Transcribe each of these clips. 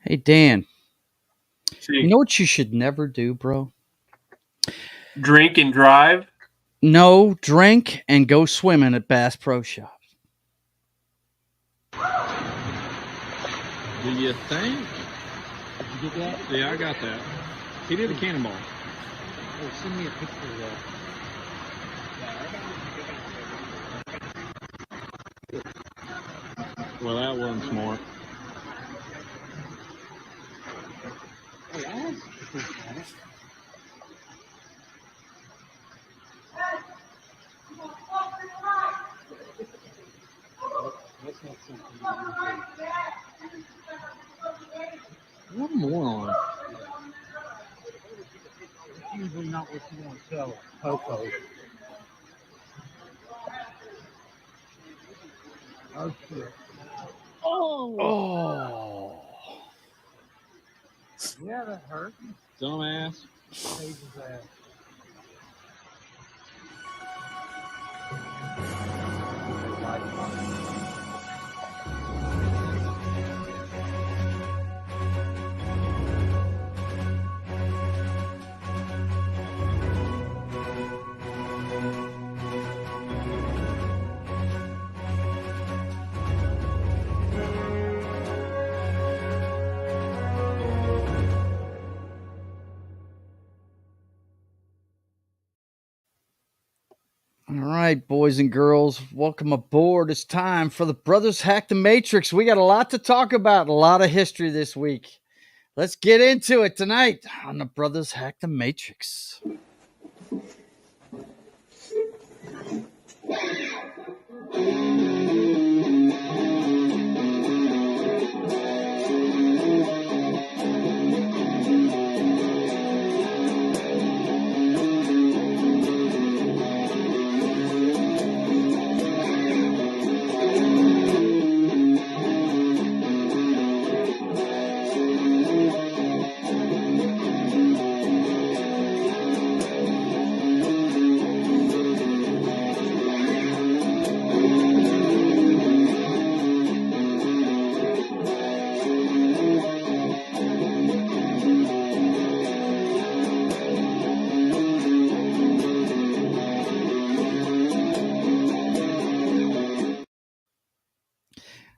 Hey, Dan, you See, know what you should never do, bro? drink and drive. No, drink and go swimming at Bass Pro Shops. Do you think? Did you get that? Yeah, I got that. He did a cannonball. Oh, send me a picture of that. Well, that wasn't smart. Hey, I was thinking about it. That's not something What a moron. It's usually not what you want to tell a Popo. Oh, shit. Oh, Yeah, that hurt. Dumbass. Saved his ass. all right, boys and girls, welcome aboard. It's time for the Brothers Hack the Matrix. We got a lot to talk about, a lot of history this week. Let's get into it tonight on the Brothers Hack the Matrix.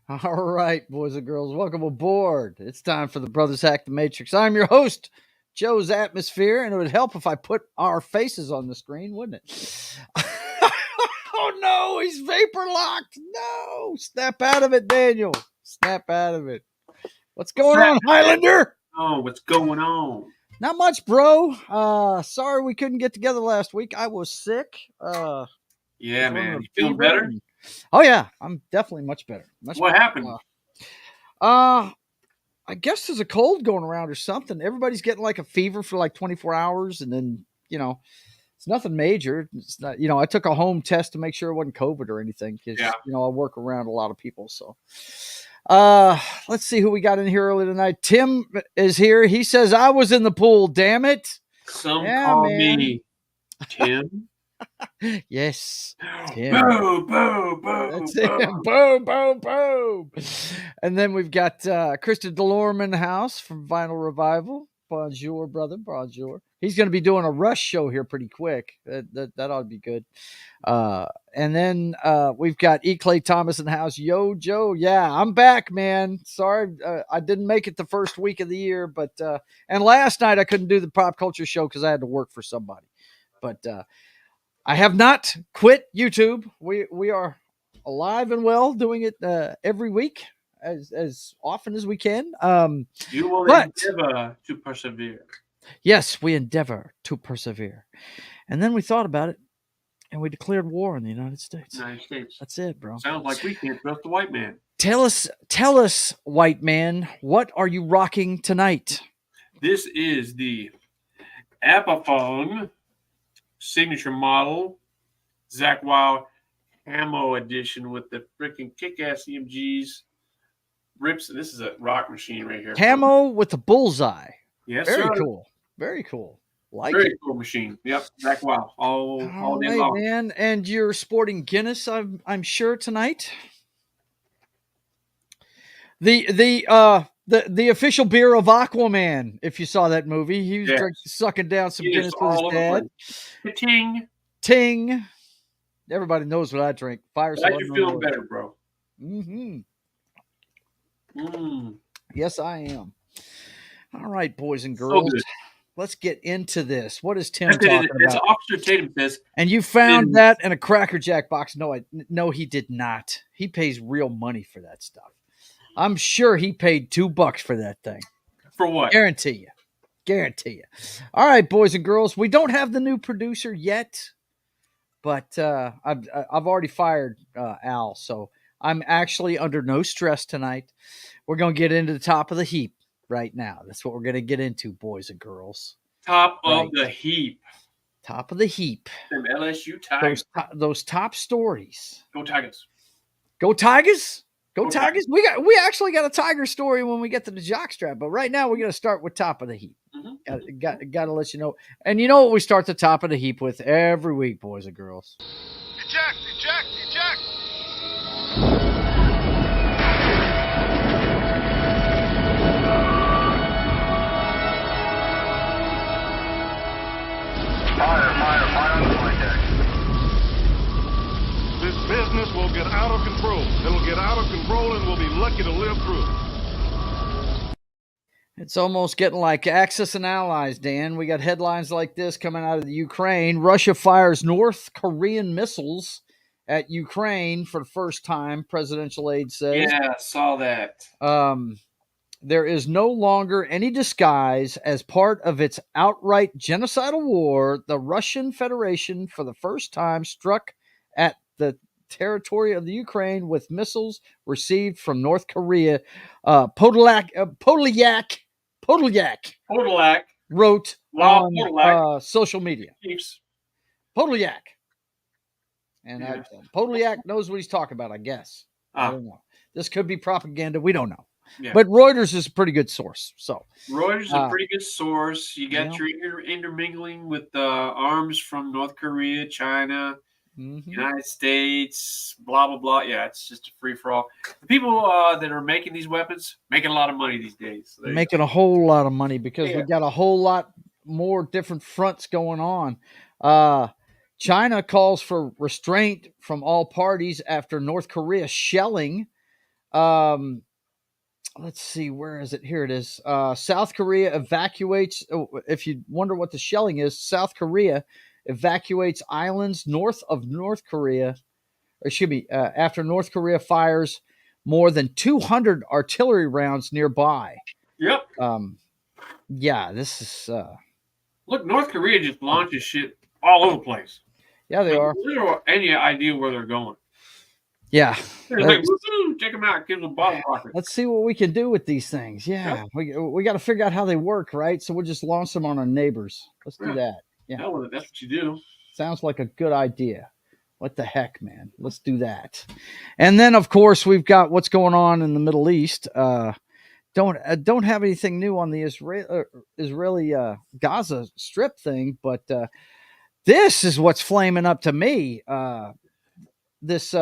All right, boys and girls, welcome aboard. It's time for the Brothers Hack the Matrix. I'm your host, Joe's Atmosphere, and it would help if I put our faces on the screen, wouldn't it? Oh no, he's vapor locked. No, snap out of it, Daniel. Snap out of it. What's going on, Highlander? Oh, what's going on? Not much, bro. Sorry we couldn't get together last week. I was sick. Yeah, was running man. a You feeling fever better? and- Oh yeah, I'm definitely much better. Much What better. happened? Uh, I guess there's a cold going around or something. Everybody's getting like a fever for like 24 hours, and then it's nothing major. It's not, I took a home test to make sure it wasn't COVID or anything because Yeah. I work around a lot of people. So, let's see who we got in here early tonight. Tim is here. He says I was in the pool. Damn it! Some Yeah, call man. me Tim. Yes, Tim. Boo, boo, boo, That's it. boo. Boom, boom, boom. And then we've got Christie Delorme in the house from Vinyl Revival. Bonjour, brother. Bonjour. He's going to be doing a Rush show here pretty quick. That ought to be good. And then we've got E. Clay Thomas in the house. Yo, Joe. Yeah, I'm back, man. Sorry, I didn't make it the first week of the year, but and last night I couldn't do the pop culture show because I had to work for somebody. But I have not quit YouTube. We are alive and well, doing it every week as often as we can. You will But- endeavor to persevere. Yes, we endeavor to persevere. And then we thought about it, and we declared war on the United States. United States. That's it, bro. Sounds like we can't trust the white man. Tell us, white man, what are you rocking tonight? This is the Epiphone signature model Zach Wild Camo edition with the freaking kick-ass EMGs. Rips. This is a rock machine right here. Camo with the bullseye. Yes, Very sir. cool. Very cool. Like Very it. cool machine. Yep, Zach Wild. All day right, long. man. And you're sporting Guinness, I'm sure, tonight. The the official beer of Aquaman. If you saw that movie, he was Yes. sucking down some He is Guinness with his all over dad. the place. Ting. Ting. Everybody knows what I drink. Fire Glad you're feeling better, bro. Mm-hmm. Mm. Yes, I am. All right, boys and So girls, good. let's get into this. What is Tim That's talking That's about? Officer Tatum says. And you found that in a Cracker Jack box? No, he did not. He pays real money for that stuff. I'm sure he paid $2 for that thing. For what? Guarantee you. All right, boys and girls, we don't have the new producer yet, but I've already fired Al, so I'm actually under no stress tonight. We're going to get into the top of the heap right now. That's what we're going to get into, boys and girls. Top of the heap. Top of the heap. Them LSU Tigers. Those top stories. Go Tigers. Go Tigers. Go Go Tigers. We actually got a Tiger story when we get to the jockstrap, but right now we're going to start with top of the heap. Mm-hmm. Got to let you know. And you know what we start the top of the heap with every week, boys and girls? Eject! Eject! Eject! Fire on the flight deck. This business will get out of control. It'll get out of control and we'll be lucky to live through it. It's almost getting like Axis and Allies, Dan. We got headlines like this coming out of the Ukraine. Russia fires North Korean missiles at Ukraine for the first time, presidential aide says. Yeah, I saw that. There is no longer any disguise. As part of its outright genocidal war, the Russian Federation for the first time struck at the territory of the Ukraine with missiles received from North Korea. Podolyak wrote on social media. Keeps. Podolyak. And Yeah. Podolyak knows what he's talking about, I guess. I don't know. This could be propaganda. We don't know. Yeah. But Reuters is a pretty good source. So Reuters is a pretty good source. You got your intermingling with arms from North Korea, China, United States, blah, blah, blah. Yeah, it's just a free-for-all. The people that are making these weapons making a lot of money these days. So making a whole lot of money because we got a whole lot more different fronts going on. China calls for restraint from all parties after North Korea shelling. Let's see, where is it? Here it is. South Korea evacuates. If you wonder what the shelling is, South Korea evacuates islands north of North Korea. Or should be after North Korea fires more than 200 artillery rounds nearby. Yep. Yeah, this is. Look, North Korea just launches shit all over the place. Yeah, they are. We don't have any idea where they're going. Yeah. They're like, woo-hoo, check them out. Give them a bottle rocket. Let's see what we can do with these things. Yeah. Yep. We got to figure out how they work, right? So we'll just launch them on our neighbors. Let's do that. Yeah. Hell, that's what you do. Sounds like a good idea. What the heck, man? Let's do that. And then, of course, we've got what's going on in the Middle East. Don't have anything new on the Israeli Gaza Strip thing, but this is what's flaming up to me. This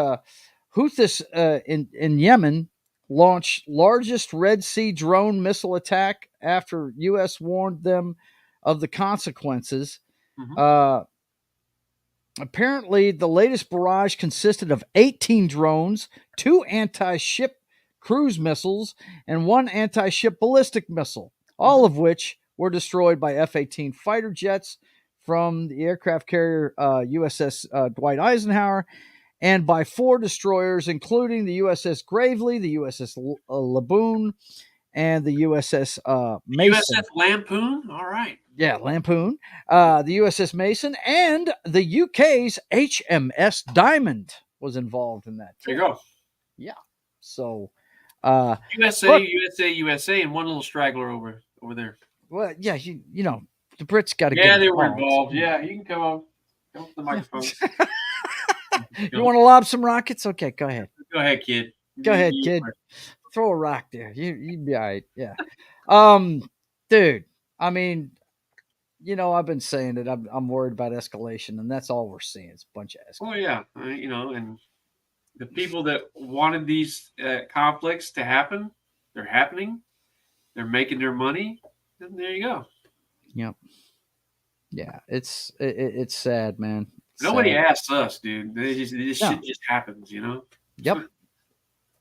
Houthis in Yemen launched largest Red Sea drone missile attack after U.S. warned them of the consequences. Apparently, the latest barrage consisted of 18 drones, 2 anti-ship cruise missiles, and 1 anti-ship ballistic missile, all of which were destroyed by F-18 fighter jets from the aircraft carrier USS Dwight Eisenhower, and by 4 destroyers, including the USS Gravely, the USS Laboon, and the USS Mason. USS Lampoon? All right. Yeah, Lampoon. The USS Mason and the UK's HMS Diamond was involved in that. There you go. Yeah. So USA, and one little straggler over there. Well, yeah, you know, the Brits got to get involved. Yeah, they were involved. Yeah, you can come on the microphone. You want to lob some rockets? Okay, go ahead. Go ahead, kid. Go ahead, kid. Throw a rock there. You'd be all right. Yeah. Dude, I mean, you know, I've been saying that I'm worried about escalation, and that's all we're seeing. It's a bunch of escalation. Oh, yeah. You know, and the people that wanted these conflicts to happen, they're happening. they're making their money, then there you go. Yep. Yeah, it's sad, man. Nobody Sad. asks us, dude. This No. shit just happens, you know. Yep.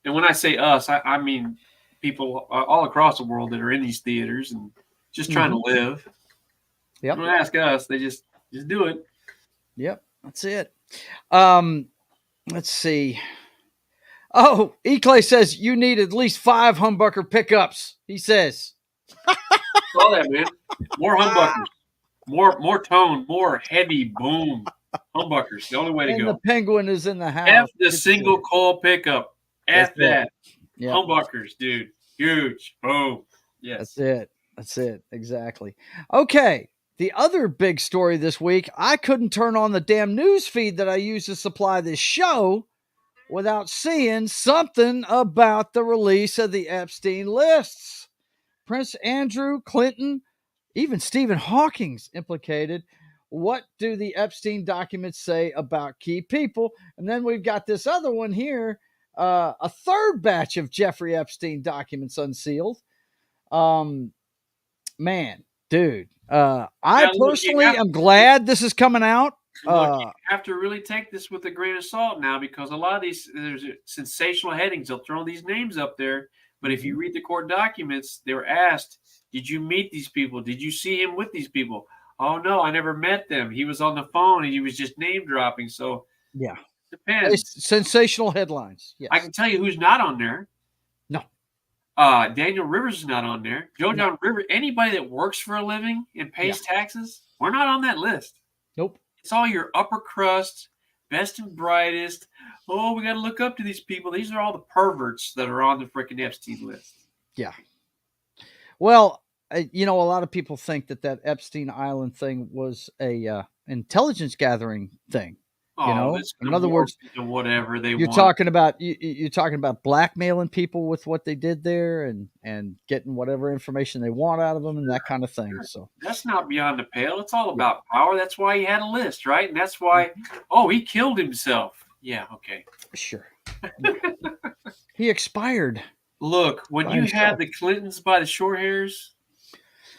And when I say us, I mean people all across the world that are in these theaters and just trying to live. Yep. Don't ask us; they just do it. Yep. That's it. Let's see. Oh, Eclay says you need at least 5 humbucker pickups. He says. All that, man. More humbuckers, more tone, more heavy boom humbuckers. The only way to And go. the penguin is in the house. F the single coil pickup. F that. Yep. Humbuckers, dude. Huge. Boom. Yes. That's it. Exactly. Okay. The other big story this week, I couldn't turn on the damn news feed that I use to supply this show without seeing something about the release of the Epstein lists. Prince Andrew, Clinton, even Stephen Hawking's implicated. What do the Epstein documents say about key people? And then we've got this other one here, a third batch of Jeffrey Epstein documents unsealed. Man, dude, I personally am glad this is coming out. Look, you have to really take this with a grain of salt now, because a lot of these, there's sensational headings. They'll throw these names up there. But if you read the court documents, they were asked, did you meet these people? Did you see him with these people? Oh, no, I never met them. He was on the phone and he was just name dropping. So, yeah, depends. It's sensational headlines. Yes. I can tell you who's not on there. No. Daniel Rivers is not on there. John Rivers, anybody that works for a living and pays taxes, we're not on that list. Nope. It's all your upper crust, best and brightest. Oh, we got to look up to these people. These are all the perverts that are on the freaking Epstein list. Yeah. Well, a lot of people think that Epstein Island thing was a intelligence gathering thing. Oh, in other words, whatever they you're want. talking about you're talking about blackmailing people with what they did there and getting whatever information they want out of them and that kind of thing. So that's not beyond the pale. It's all about power. That's why he had a list, right? And that's why, he killed himself. Yeah, okay. Sure. He expired. Look, when you have the Clintons by the short hairs,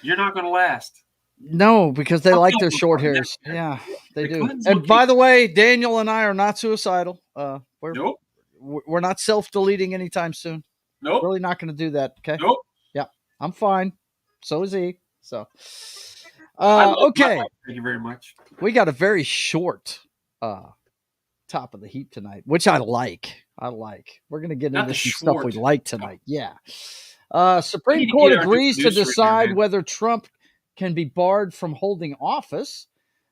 you're not going to last. No, because they like their short hairs. Yeah, they do. And by the way, Daniel and I are not suicidal. We're not self-deleting anytime soon. Nope. Really not going to do that. Okay. Nope. Yeah, I'm fine. So is he. So, okay. Thank you very much. We got a very short top of the heap tonight, which I like. We're going to get into some stuff we like tonight. Yeah. Supreme Court agrees to decide whether Trump can be barred from holding office.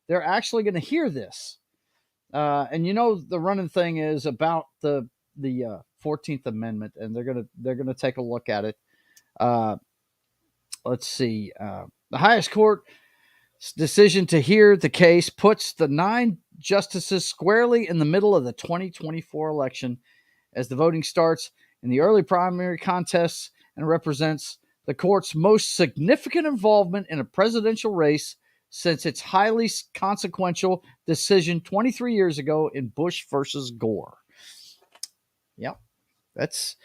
They're actually going to hear this. And the running thing is about the 14th Amendment, and they're going to take a look at it. Let's see. The highest court's decision to hear the case puts the 9 justices squarely in the middle of the 2024 election as the voting starts in the early primary contests, and represents the court's most significant involvement in a presidential race since its highly consequential decision 23 years ago in Bush versus Gore. Yep, that's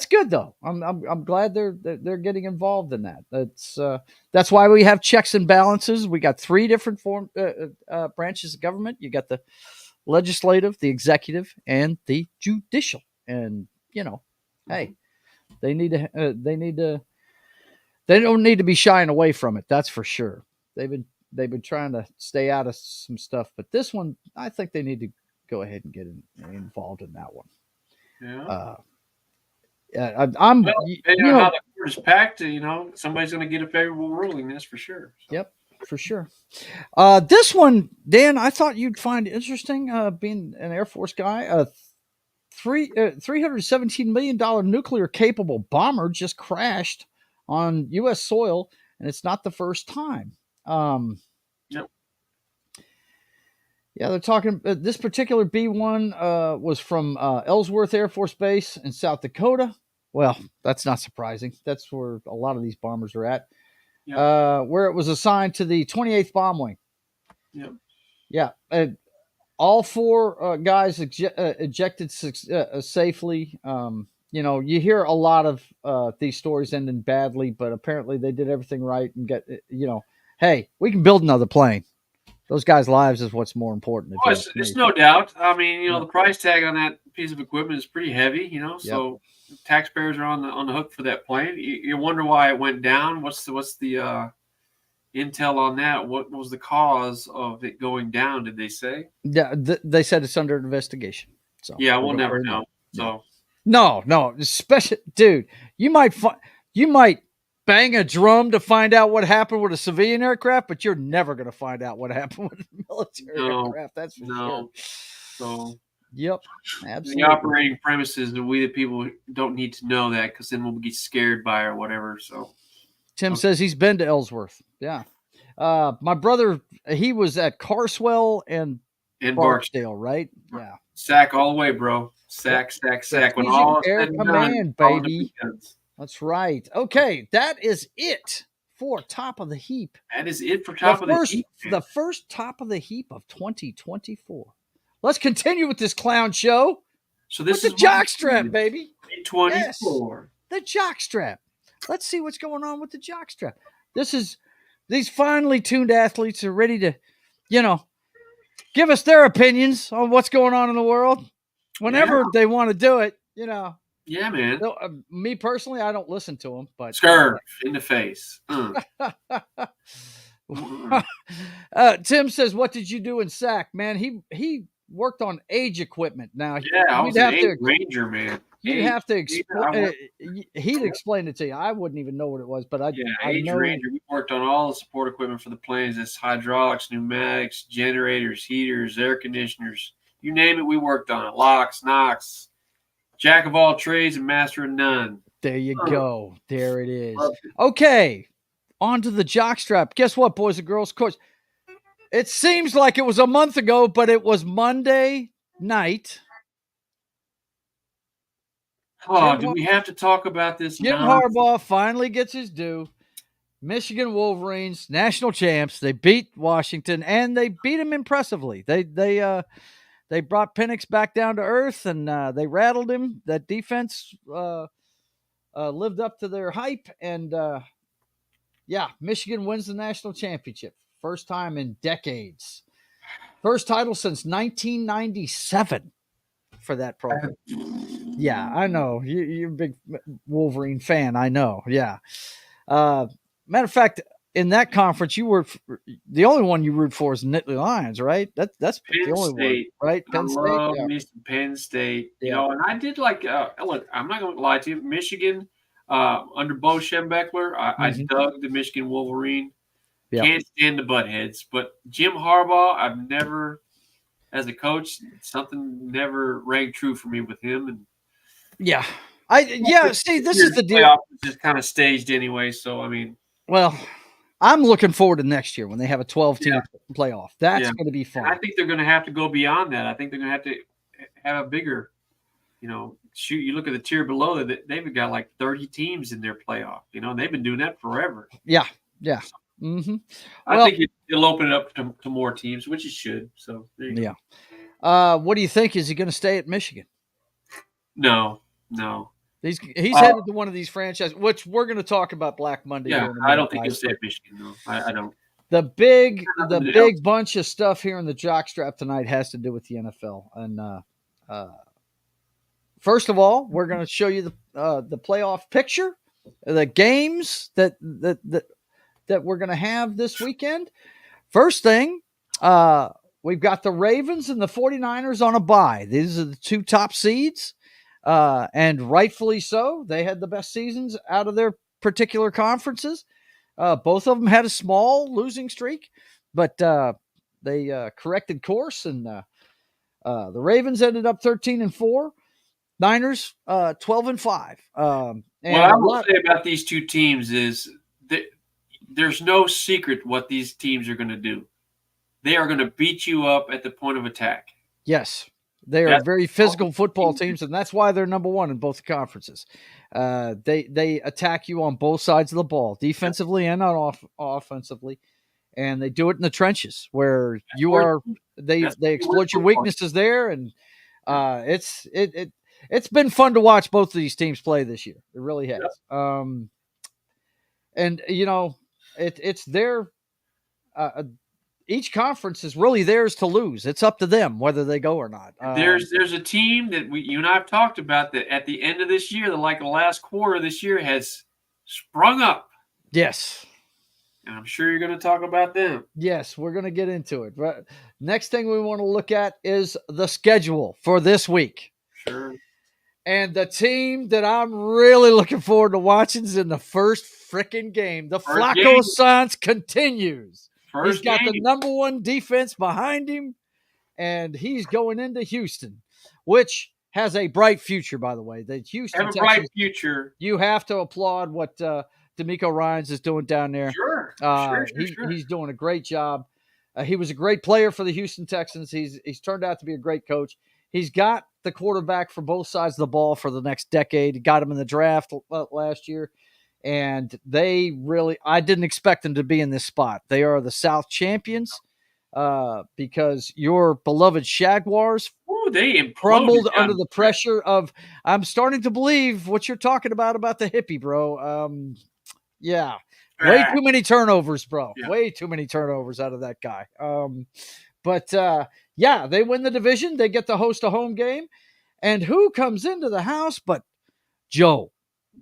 good though. I'm glad they're getting involved in that. That's why we have checks and balances. We got 3 different branches of government. You got the legislative, the executive, and the judicial. And hey, they don't need to be shying away from it. That's for sure. They've been trying to stay out of some stuff, but this one, I think they need to go ahead and get involved in that one. Yeah. How the court is packed, somebody's going to get a favorable ruling. That's for sure. So. Yep, for sure. This one, Dan, I thought you'd find interesting. Being an Air Force guy, $317 million nuclear capable bomber just crashed on U.S. soil, and it's not the first time. Yep. Yeah, they're talking. This particular B-1 was from Ellsworth Air Force Base in South Dakota. Well, that's not surprising. That's where a lot of these bombers are at. Yep. Where it was assigned to the 28th Bomb Wing. Yep. Yeah. All 4 guys ejected safely. you hear a lot of these stories ending badly, but apparently they did everything right and hey, we can build another plane. Those guys' lives is what's more important. If Oh, you ask it's me. no doubt. I mean, Yep. the price tag on that piece of equipment is pretty heavy. So taxpayers are on the hook for that plane. You wonder why it went down. What's the intel on that? What was the cause of it going down? Did they say? Yeah, they said it's under investigation. So Yeah, we we'll don't never really know. Yeah. So No, especially, dude. You might bang a drum to find out what happened with a civilian aircraft, but you're never going to find out what happened with a military aircraft. That's for sure. So Yep, the absolutely. operating premises, and we the people don't need to know that because then we'll get scared by it or whatever. So Tim says he's been to Ellsworth. Yeah. My brother, he was at Carswell and Barksdale, right? Yeah. Sack all the way, bro. Sack. When Strategic all is Air said and done, Command, all the baby. guns. That's right. Okay, that is it for Top of the Heap. That is it for top of the heap. The first Top of the Heap of 2024. Let's continue with this clown show. So this with is the jockstrap, baby. 24. The jockstrap. Let's see what's going on with the jockstrap. These finely tuned athletes are ready to, give us their opinions on what's going on in the world whenever they want to do it. Yeah, man. Me personally, I don't listen to them, but Scarf in the face. Tim says, "What did you do in SAC, man?" He worked on age equipment. Now, yeah, I was an age ranger, man. You'd have to explain. He'd explain it to you. I wouldn't even know what it was, but I know. Ranger. We worked on all the support equipment for the planes. It's hydraulics, pneumatics, generators, heaters, air conditioners. You name it, we worked on it. Locks, knocks. Jack of all trades and master of none. There you go. There it is. Okay, on to the jockstrap. Guess what, boys and girls? Of course, it seems like it was a month ago, but it was Monday night. Oh, do we have to talk about this Jim Harbaugh finally gets his due. Michigan Wolverines, national champs. They beat Washington, and they beat him impressively. They brought Penix back down to earth, and they rattled him. That defense lived up to their hype, and Michigan wins the national championship. First time in decades. First title since 1997 for that program. Yeah, I know. You're a big Wolverine fan. I know. Yeah. Matter of fact, in that conference, you were the only one you root for is Nittany Lions, right? That's Penn the only State. one, right? Penn State. I love me some Penn State. And I did like. Look, I'm not going to lie to you. Michigan, under Bo Schembechler, I dug the Michigan Wolverine. Yep. Can't stand the butt heads, but Jim Harbaugh, I've never, as a coach, something never rang true for me with him. And see, this is the deal. Just kind of staged anyway, so I mean. Well, I'm looking forward to next year when they have a 12-team playoff. That's going to be fun. And I think they're going to have to go beyond that. I think they're going to have to have a bigger, shoot. You look at the tier below that they've got like 30 teams in their playoff. And they've been doing that forever. Yeah. Mm-hmm. I think it'll open it up to more teams, which it should. So there you go. What do you think? Is he going to stay at Michigan? No. He's headed to one of these franchises, which we're going to talk about Black Monday. Yeah, I don't think he'll stay at Michigan. No, I don't. The big bunch of stuff here in the jockstrap tonight has to do with the NFL. And first of all, we're going to show you the playoff picture, the games that we're going to have this weekend. First thing, we've got the Ravens and the 49ers on a bye. These are the two top seeds. And rightfully so. They had the best seasons out of their particular conferences. Both of them had a small losing streak, but they corrected course, and the Ravens ended up 13-4. Niners 12-5. What I will say about these two teams is that there's no secret what these teams are going to do. They are going to beat you up at the point of attack. Yes. They are very physical football teams, and that's why they're number one in both conferences. They attack you on both sides of the ball, defensively and offensively, and they do it in the trenches where you are. They exploit your weaknesses there, and it's been fun to watch both of these teams play this year. It really has. And it's their each conference is really theirs to lose. It's up to them whether they go or not. There's a team that you and I have talked about that at the end of this year, the last quarter of this year, has sprung up. Yes. And I'm sure you're going to talk about them. Yes, we're going to get into it. But next thing we want to look at is the schedule for this week. Sure. And the team that I'm really looking forward to watching is in the first freaking game. The Flacco Science continues. He's got the number one defense behind him, and he's going into Houston, which has a bright future, by the way. The Houston have a bright future. You have to applaud what D'Amico Ryans is doing down there. Sure. He's doing a great job. He was a great player for the Houston Texans. He's turned out to be a great coach. He's got the quarterback for both sides of the ball for the next decade. He got him in the draft last year. And I didn't expect them to be in this spot. They are the South champions because your beloved Jaguars they crumbled under the pressure of, I'm starting to believe what you're talking about the hippie, bro. Yeah. Way too many turnovers, bro. Yeah. Way too many turnovers out of that guy. But they win the division. They get to host a home game. And who comes into the house but Joe?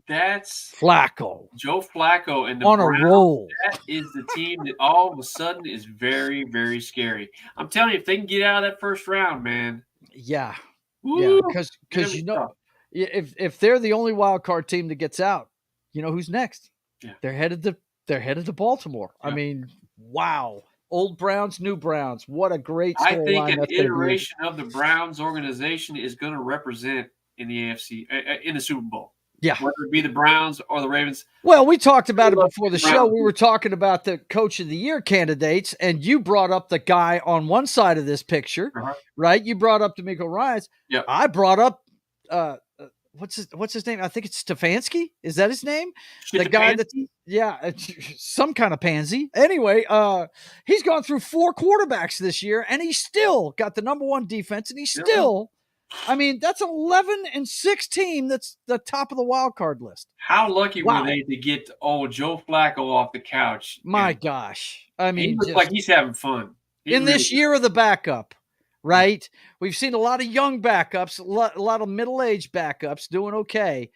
That's Flacco. Joe Flacco and the on Browns, a roll. That is the team that all of a sudden is very, very scary. I'm telling you, if they can get out of that first round, man. Yeah. Woo, yeah, because if they're the only wild card team that gets out, you know who's next? Yeah. They're headed to Baltimore. Yeah. I mean, wow. Old Browns, new Browns. What a great storyline. I think an iteration of the Browns organization is going to represent in the AFC in the Super Bowl. Yeah. Whether it be the Browns or the Ravens. Well, we talked about it before the show. We were talking about the Coach of the Year candidates, and you brought up the guy on one side of this picture, right? You brought up D'Amico Ryans. Yeah. I brought up what's his name? I think it's Stefanski. Is that his name? The guy that's some kind of pansy. Anyway, he's gone through 4 quarterbacks this year, and he's still got the number one defense, and he's still. I mean, that's 11-6 team. That's the top of the wild card list. How lucky were they to get old Joe Flacco off the couch? My gosh. I mean, he looks like he's having fun. This year of the backup, right? We've seen a lot of young backups, a lot of middle-aged backups doing okay.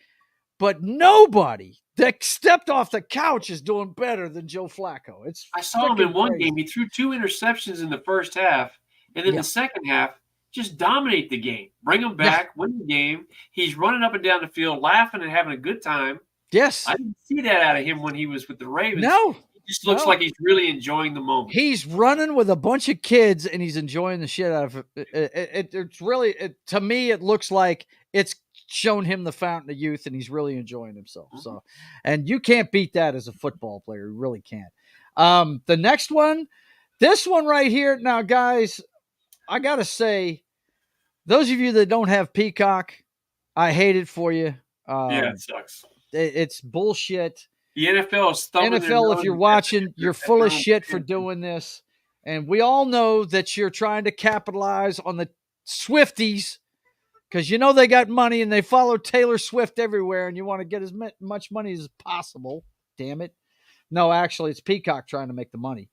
But nobody that stepped off the couch is doing better than Joe Flacco. I saw him in one game. He threw 2 interceptions in the first half. And then the second half, just dominate the game. Bring him back, win the game. He's running up and down the field, laughing and having a good time. Yes. I didn't see that out of him when he was with the Ravens. No. He just looks like he's really enjoying the moment. He's running with a bunch of kids, and he's enjoying the shit out of it. It's really, to me, it looks like it's shown him the fountain of youth, and he's really enjoying himself. Mm-hmm. So, and you can't beat that as a football player. You really can't. The next one, this one right here. Now, guys, I got to say, those of you that don't have Peacock, I hate it for you. It sucks. It's bullshit. The NFL is thumbing NFL, if you're watching, you're full of shit for doing this. And we all know that you're trying to capitalize on the Swifties because you know they got money and they follow Taylor Swift everywhere and you want to get as much money as possible. Damn it. No, actually, it's Peacock trying to make the money.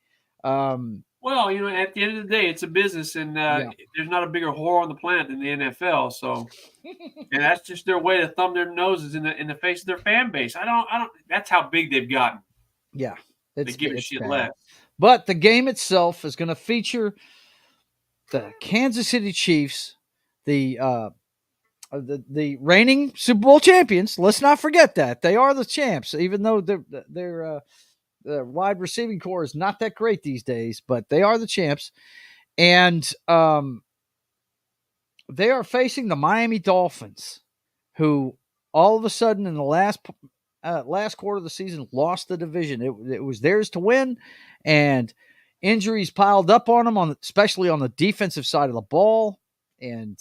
Well, you know, at the end of the day, it's a business, and there's not a bigger whore on the planet than the NFL. So, and that's just their way to thumb their noses in the face of their fan base. I don't. That's how big they've gotten. Yeah, they give a shit less. But the game itself is going to feature the Kansas City Chiefs, the reigning Super Bowl champions. Let's not forget that they are the champs, even though they're the wide receiving core is not that great these days, but they are the champs. And they are facing the Miami Dolphins, who all of a sudden in the last quarter of the season lost the division. It was theirs to win, and injuries piled up on them, especially on the defensive side of the ball. And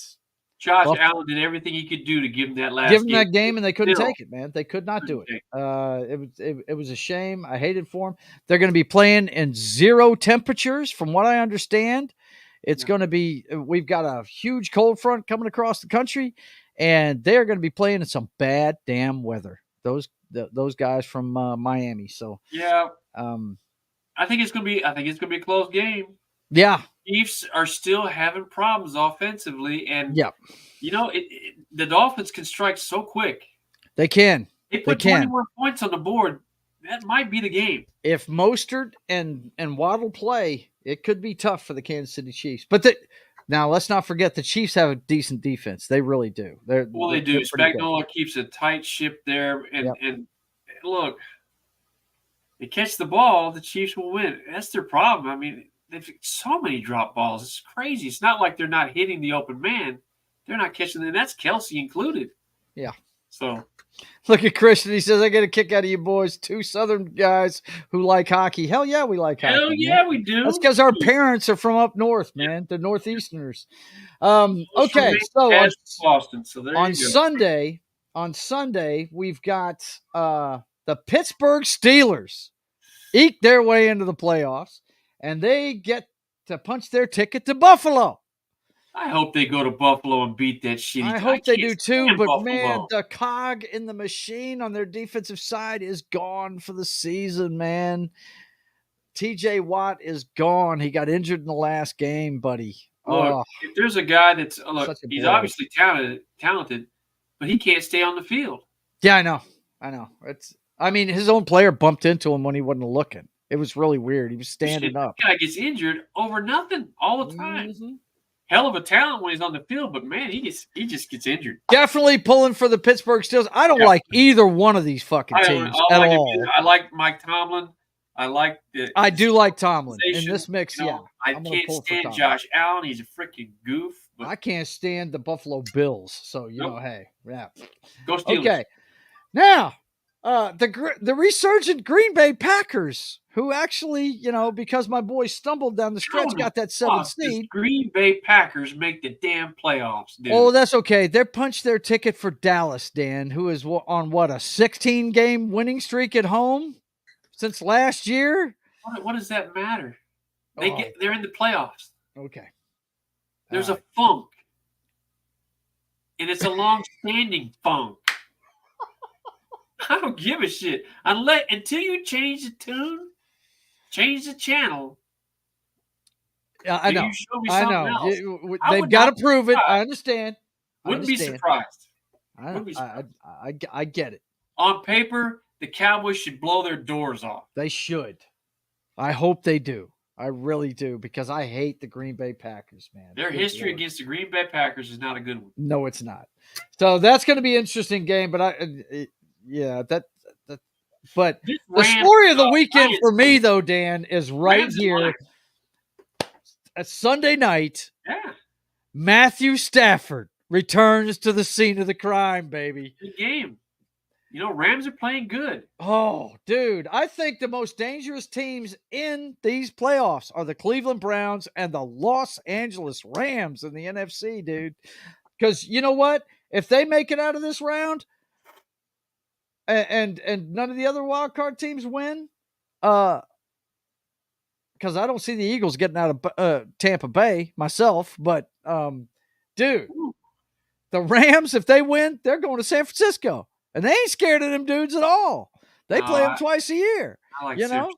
Josh Allen did everything he could do to give him that that game, and they couldn't take it, man. They could not do it. It was a shame. I hated for them. They're going to be playing in 0 temperatures, from what I understand. It's going to be. We've got a huge cold front coming across the country, and they're going to be playing in some bad damn weather. Those guys from Miami. So Yeah, um, I think it's gonna be a close game. yeah, Chiefs are still having problems offensively, and yeah, the Dolphins can strike so quick. they can. They put 21 points on the board. That might be the game. If Mostert and Waddle play, it could be tough for the Kansas City Chiefs. But now let's not forget the Chiefs have a decent defense. They really do. They do. They're pretty good. Spagnuolo keeps a tight ship there, and look, they catch the ball, the Chiefs will win. That's their problem. I mean, they've so many drop balls. It's crazy. It's not like they're not hitting the open man. They're not catching them. That's Kelsey included. Yeah. So look at Christian. He says, I get a kick out of you boys. 2 Southern guys who like hockey. Hell yeah, we like hockey. Hell yeah, man. We do. That's because our parents are from up north, man. They're Northeasterners. Okay, so Boston. So there on you go. Sunday, we've got the Pittsburgh Steelers eke their way into the playoffs, and they get to punch their ticket to Buffalo. I hope they go to Buffalo and beat that shitty team. I hope they do too, but Buffalo. man, the cog in the machine on their defensive side is gone for the season, man. TJ Watt is gone. He got injured in the last game, buddy. Look, if there's a guy that's he's obviously talented, but he can't stay on the field. Yeah, I know. I mean, his own player bumped into him when he wasn't looking. It was really weird. He was standing up. That guy gets injured over nothing all the time. Mm-hmm. Hell of a talent when he's on the field, but man, he just gets injured. Definitely pulling for the Pittsburgh Steelers. I don't like either one of these fucking teams at all. I like Mike Tomlin. I do like Tomlin in this mix. I can't stand Josh Allen. He's a freaking goof. But I can't stand the Buffalo Bills. So hey, yeah. Go Steelers. Okay, now the resurgent Green Bay Packers, who actually, because my boy stumbled down the stretch, got that 7th seed. Green Bay Packers make the damn playoffs, dude. Oh, that's okay. They punched their ticket for Dallas, Dan, who is on a 16-game winning streak at home since last year. What does that matter? They're in the playoffs. Okay. There's a funk, and it's a long-standing funk. I don't give a shit until you change the tune, change the channel. Yeah, I know. You show me something else. They've got to prove it. I understand. Wouldn't be surprised. I get it. On paper, the Cowboys should blow their doors off. They should. I hope they do. I really do, because I hate the Green Bay Packers, man. Their history against the Green Bay Packers is not a good one. No, it's not. So that's going to be an interesting game. But but the story of the weekend for me, though, Dan, is right here. At Sunday night, Matthew Stafford returns to the scene of the crime, baby. Good game. Rams are playing good. Oh, dude. I think the most dangerous teams in these playoffs are the Cleveland Browns and the Los Angeles Rams in the NFC, dude. Because you know what? If they make it out of this round and none of the other wild card teams win, because I don't see the Eagles getting out of Tampa Bay myself, but dude, the Rams, if they win, they're going to San Francisco. And they ain't scared of them dudes at all. They play them twice a year. I like San Francisco.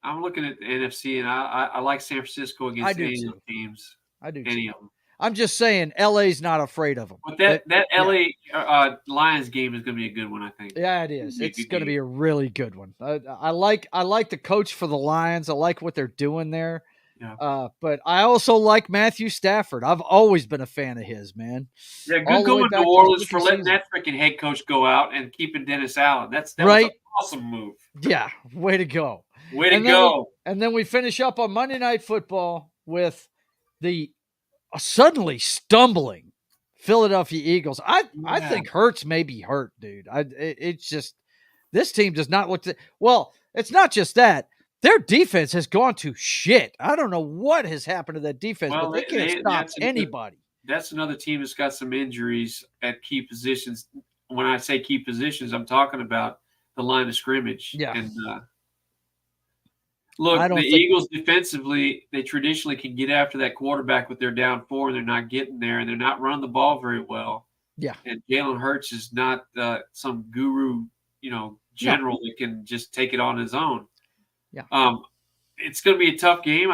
I'm looking at the NFC, and I like San Francisco against any of the teams. I do any of them. I'm just saying, LA's not afraid of them. But that LA Lions game is going to be a good one, I think. Yeah, it is. It's going to be a really good one. I like the coach for the Lions. I like what they're doing there. Yeah. But I also like Matthew Stafford. I've always been a fan of his, man. Yeah, good going to New Orleans for letting that freaking head coach go out and keeping Dennis Allen. That was an awesome move. Yeah, way to go. Way to go. And then we finish up on Monday Night Football with the suddenly stumbling Philadelphia Eagles. I think Hurts may be hurt, dude. It's just this team does not look well, it's not just that. Their defense has gone to shit. I don't know what has happened to that defense, but they can't stop anybody. That's another team that's got some injuries at key positions. When I say key positions, I'm talking about the line of scrimmage. Yeah. And look, the Eagles defensively, they traditionally can get after that quarterback with their down 4, and they're not getting there, and they're not running the ball very well. Yeah. And Jalen Hurts is not some guru, general that can just take it on his own. Yeah. It's going to be a tough game.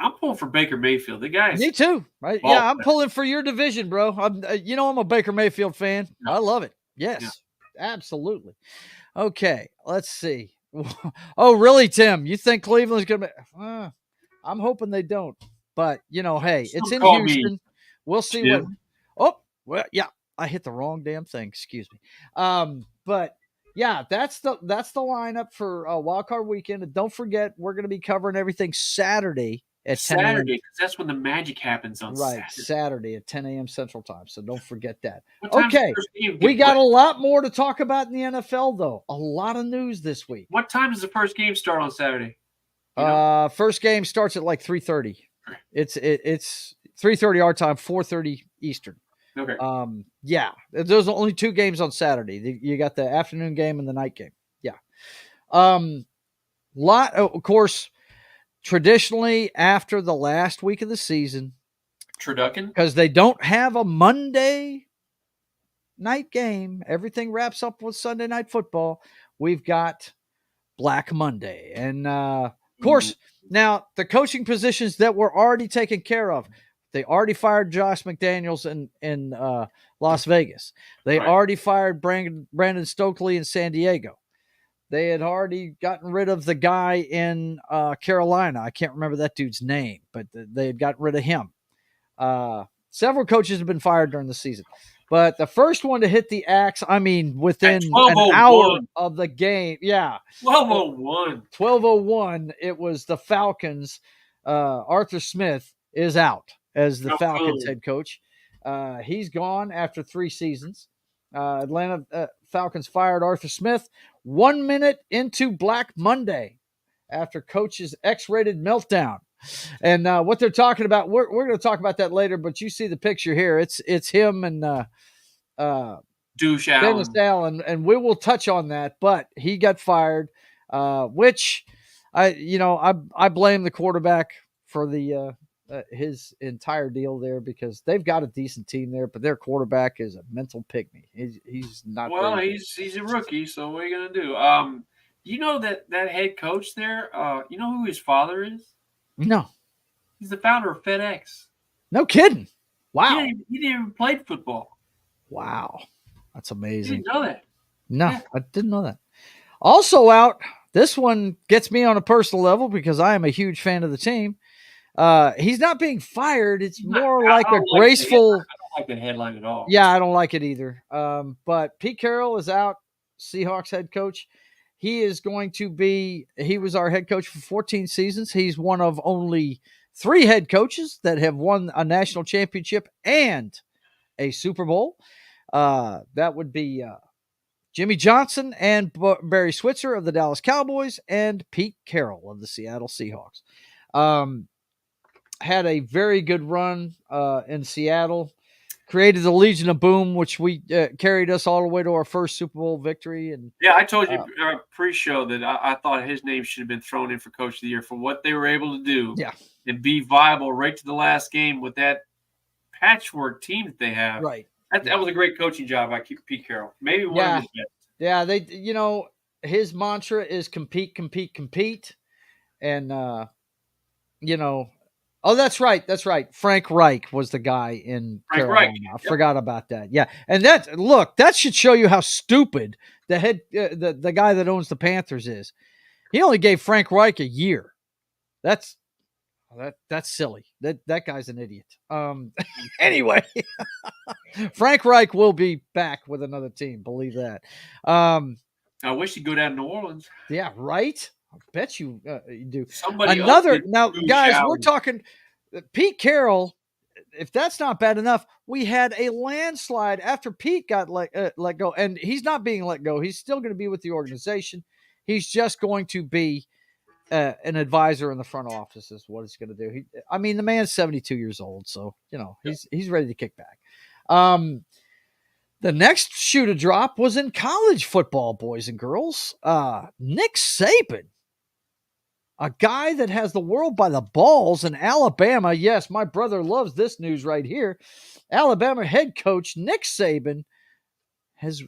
I'm pulling for Baker Mayfield. The guy is Me too. Right? ball Yeah, I'm player. pulling for your division, bro. I'm a Baker Mayfield fan. Yeah. I love it. Yes, absolutely. Okay, let's see. Oh, really, Tim? You think Cleveland's going to be I'm hoping they don't. But, hey, it's in call me Houston. We'll see Tim. what well, yeah, I hit the wrong damn thing. Excuse me. But yeah, that's the lineup for Wild Card Weekend. And don't forget, we're going to be covering everything Saturday at 10 a.m. Saturday, because that's when the magic happens on Right, Saturday. Saturday at 10 a.m. Central Time. So don't forget that. What time's Okay, the first game we get got a played? lot more to talk about in the NFL, though. A lot of news this week. What time does the first game start on Saturday? You know? First game starts at like 3:30. It's 3:30 our time, 4:30 Eastern. Okay. Yeah, there's only 2 games on Saturday. You got the afternoon game and the night game. Yeah. Of course, traditionally after the last week of the season, Turducken? because they don't have a Monday night game, everything wraps up with Sunday Night Football. We've got Black Monday. And of course, now the coaching positions that were already taken care of, they already fired Josh McDaniels in Las Vegas. They already fired Brandon Stokely in San Diego. They had already gotten rid of the guy in Carolina. I can't remember that dude's name, but they had gotten rid of him. Several coaches have been fired during the season. But the first one to hit the axe, within an hour of the game. Yeah. 12:01. 12:01, it was the Falcons. Arthur Smith is out as the Falcons head coach. He's gone after 3 seasons. Atlanta Falcons fired Arthur Smith 1 minute into Black Monday after coach's X-rated meltdown. And what they're talking about, we're going to talk about that later, but you see the picture here. It's him and Douche Dennis Allen. Allen, and we will touch on that, but he got fired, which I blame the quarterback for the his entire deal there, because they've got a decent team there, but their quarterback is a mental pygmy. He's not. Well, he's a rookie, so what are you gonna do? You know that head coach there. You know who his father is? No. He's the founder of FedEx. No kidding. Wow. He didn't even play football. Wow. That's You amazing. didn't know that. No, Yeah. I didn't know that. Also out, this one gets me on a personal level because I am a huge fan of the team. He's not being fired. It's more like a graceful. I don't like the headline at all. Yeah, I don't like it either. But Pete Carroll is out, Seahawks head coach. He was our head coach for 14 seasons. He's one of only 3 head coaches that have won a national championship and a Super Bowl. That would be Jimmy Johnson and Barry Switzer of the Dallas Cowboys and Pete Carroll of the Seattle Seahawks. Had a very good run in Seattle. Created the Legion of Boom, which we carried us all the way to our first Super Bowl victory. And yeah, I told you pre-show that I thought his name should have been thrown in for Coach of the Year for what they were able to do. Yeah. And be viable right to the last game with that patchwork team that they have. Right. That was a great coaching job by Pete Carroll. Maybe one of his best. Yeah, his mantra is compete, compete, compete. And, oh, that's right. Frank Reich was the guy in Carolina. I forgot about that. Yeah. And that should show you how stupid the guy that owns the Panthers is. He only gave Frank Reich a year. That's silly. That guy's an idiot. Anyway, Frank Reich will be back with another team. Believe that. I wish he'd go down to New Orleans. Yeah, right. I bet you do. Now, guys, we're talking Pete Carroll. If that's not bad enough, we had a landslide after Pete got let go, and he's not being let go. He's still going to be with the organization. He's just going to be an advisor in the front office is what he's going to do. The man's 72 years old, so he's ready to kick back. The next shoe to drop was in college football, boys and girls. Nick Saban, a guy that has the world by the balls in Alabama. Yes, my brother loves this news right here. Alabama head coach Nick Saban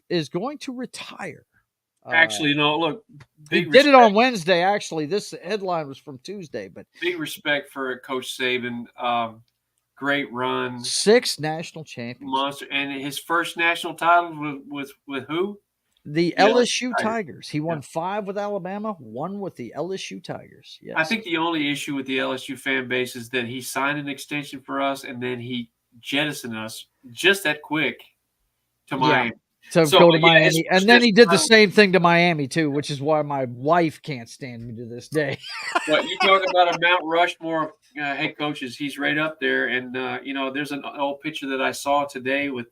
is going to retire. Actually, no, look, he big did it on respect, Wednesday. Actually, this headline was from Tuesday, but big respect for Coach Saban. Great run, 6 national championships. monster, and his first national title was with who? The The LSU Tigers. Tigers. He won 5 with Alabama, 1 with the LSU Tigers. Yes. I think the only issue with the LSU fan base is that he signed an extension for us, and then he jettisoned us just that quick to Miami. To So, go to but yeah, his Miami. first And then he did the national same thing to Miami, too, which is why my wife can't stand me to this day. But you talk about a Mount Rushmore of head coaches, he's right up there. And, there's an old picture that I saw today with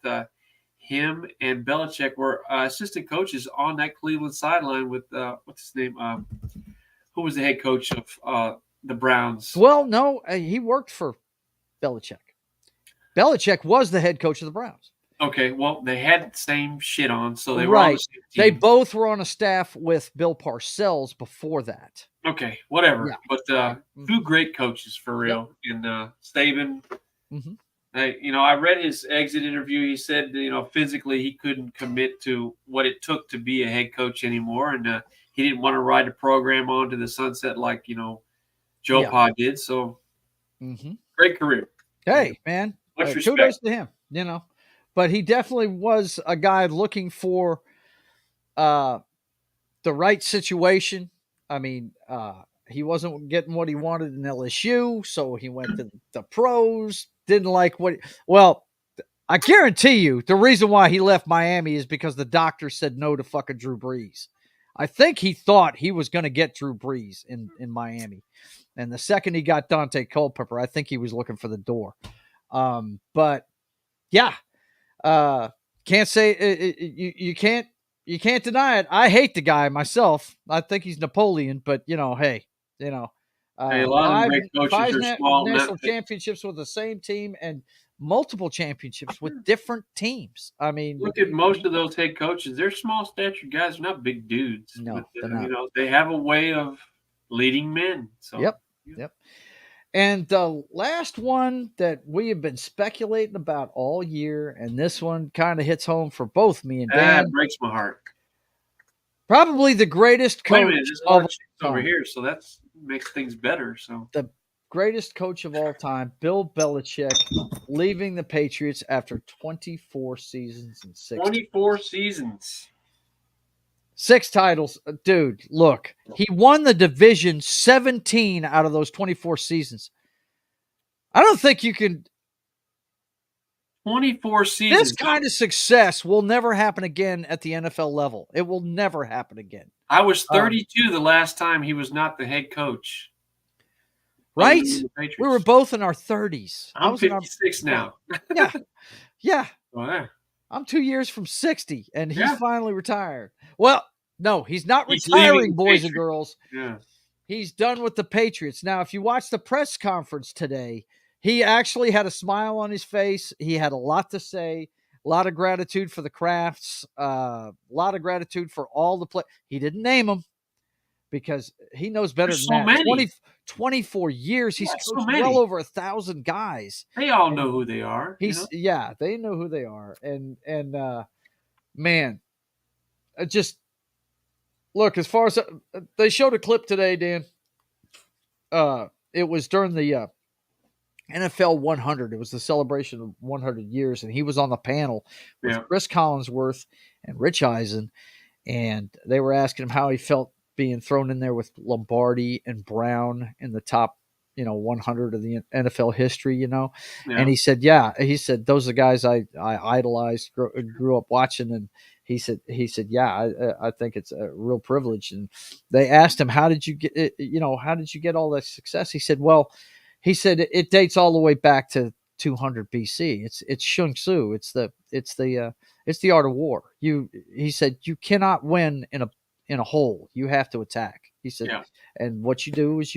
him and Belichick were assistant coaches on that Cleveland sideline with, what's his name? Who was the head coach of the Browns? Well, no, he worked for Belichick. Belichick was the head coach of the Browns. Okay, well, they had the same shit on, so they were on the same They team. both were on a staff with Bill Parcells before that. Okay, whatever. Yeah. But two great coaches for real. And Saban, Mhm. I read his exit interview. He said, physically he couldn't commit to what it took to be a head coach anymore, and he didn't want to ride the program on to the sunset like Joe Pa did. So great career. Hey, man, Much kudos respect. to him. But he definitely was a guy looking for the right situation. I mean, he wasn't getting what he wanted in LSU, so he went to the pros. Didn't like what. Well, I guarantee you, the reason why he left Miami is because the doctor said no to fucking Drew Brees. I think he thought he was going to get Drew Brees in Miami, and the second he got Dante Culpepper, I think he was looking for the door. But yeah. Can't say you can't deny it. I hate the guy myself. I think he's Napoleon, but Hey, a lot of them five great coaches are small. national championships with the same team and multiple championships with different teams. I mean, Look at most of those head coaches. They're small stature guys. They're not big dudes. No, But, they're not. they have a way of leading men. So Yep. And the last one that we have been speculating about all year, and this one kind of hits home for both me and Dan. That breaks my heart. Probably the greatest Wait a coach minute, there's a lot of of chicks over time. here, so that makes things better. So The greatest coach of all time, Bill Belichick, leaving the Patriots after 24 seasons and 24 seasons. 6 titles. Dude, look, he won the division 17 out of those 24 seasons. I don't think you can. 24 seasons. This kind of success will never happen again at the NFL level. It will never happen again. I was 32 the last time he was not the head coach. Right? of the Patriots. We were both in our 30s. I I'm was in our 56 now. Yeah. Yeah. Wow. I'm 2 years from 60, and he's Yeah. finally retired. Well, no, he's not He's retiring, leaving the boys and Patriots. girls. Yeah. He's done with the Patriots. Now, if you watch the press conference today, he actually had a smile on his face. He had a lot to say, a lot of gratitude for the Crafts, a lot of gratitude for all the play. He didn't name them because he knows better There's than so that. many. 24 years. He's Yeah, so coached many. well over 1,000 guys. They all know who they are. Yeah, they know who they are. And man, just look, as far as they showed a clip today, Dan. It was during the NFL 100. It was the celebration of 100 years, and he was on the panel with Yeah. Chris Collinsworth and Rich Eisen, and they were asking him how he felt being thrown in there with Lombardi and Brown in the top, 100 of the NFL history, Yeah. And he said, those are the guys I idolized, grew up watching. And he said, I think it's a real privilege. And they asked him, how did you get all that success? He said, it dates all the way back to 200 BC. It's Shun Tzu. It's the art of war. He said, you cannot win in a hole. You have to attack. He said, Yeah. and what you do is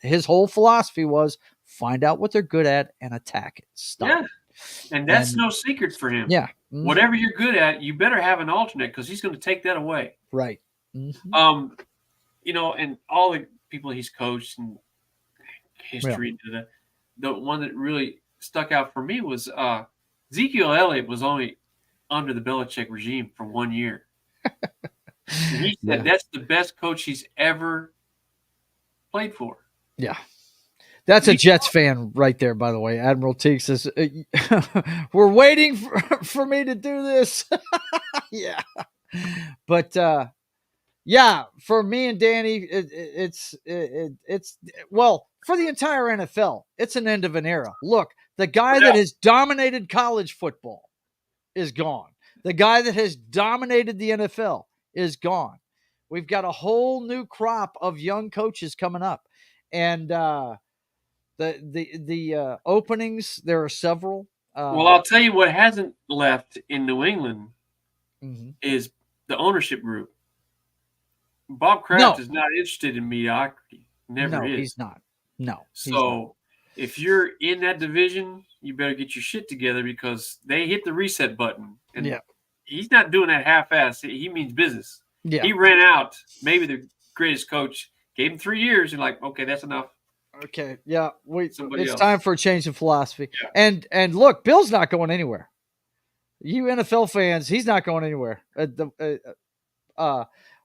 his whole philosophy was find out what they're good at and attack it. Stop. Yeah. And that's no secret for him. Yeah. Mhm. Whatever you're good at, you better have an alternate because he's going to take that away. Right. Mhm. And all the people he's coached and history, the one that really stuck out for me was Ezekiel Elliott was only under the Belichick regime for 1 year. And he said that's the best coach he's ever played for. Yeah. That's a Jets fan right there, by the way. Admiral Teague says, we're waiting for me to do this. Yeah. But, yeah, for me and Danny, it's well, for the entire NFL, it's an end of an era. Look, the guy that has dominated college football is gone. The guy that has dominated the NFL is gone. We've got a whole new crop of young coaches coming up. And the openings, there are several. Well, I'll tell you what hasn't left in New England Mhm. is the ownership group. Bob Kraft is not interested in mediocrity. Never is. He's not. No. So if you're in that division, you better get your shit together because they hit the reset button. And he's not doing that half-ass. He means business. Yeah. He ran out, maybe the greatest coach, gave him 3 years, and like, okay, that's enough. Okay. Yeah. Somebody it's else. time for a change of philosophy. Yeah. And look, Bill's not going anywhere. You NFL fans, he's not going anywhere.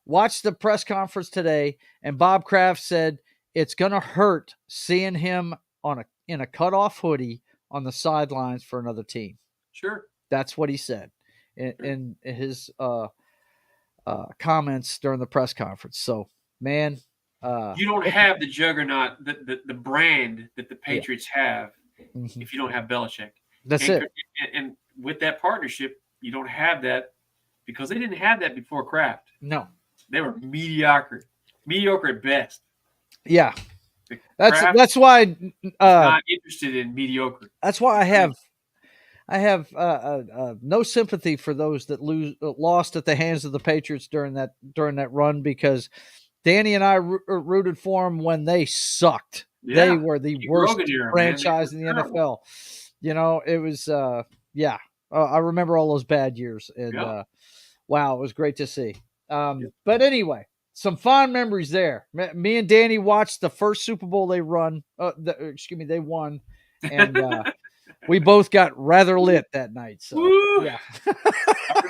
Watch the press conference today, and Bob Kraft said it's going to hurt seeing him in a cutoff hoodie on the sidelines for another team. Sure. That's what he said in his comments during the press conference. So, man, you don't have the juggernaut, the brand that the Patriots have if you don't have Belichick. That's it. And with that partnership, you don't have that because they didn't have that before Kraft. No. They were mediocre at best. Yeah. That's why not interested in mediocre. That's why I have no sympathy for those that lost at the hands of the Patriots during that run, because Danny and I rooted for them when they sucked. Yeah. They were the worst franchise in the NFL. You know, it was I remember all those bad years, and wow, it was great to see. But anyway, some fond memories there. Me and Danny watched the first Super Bowl they won, and we both got rather lit that night. So Woo! yeah, I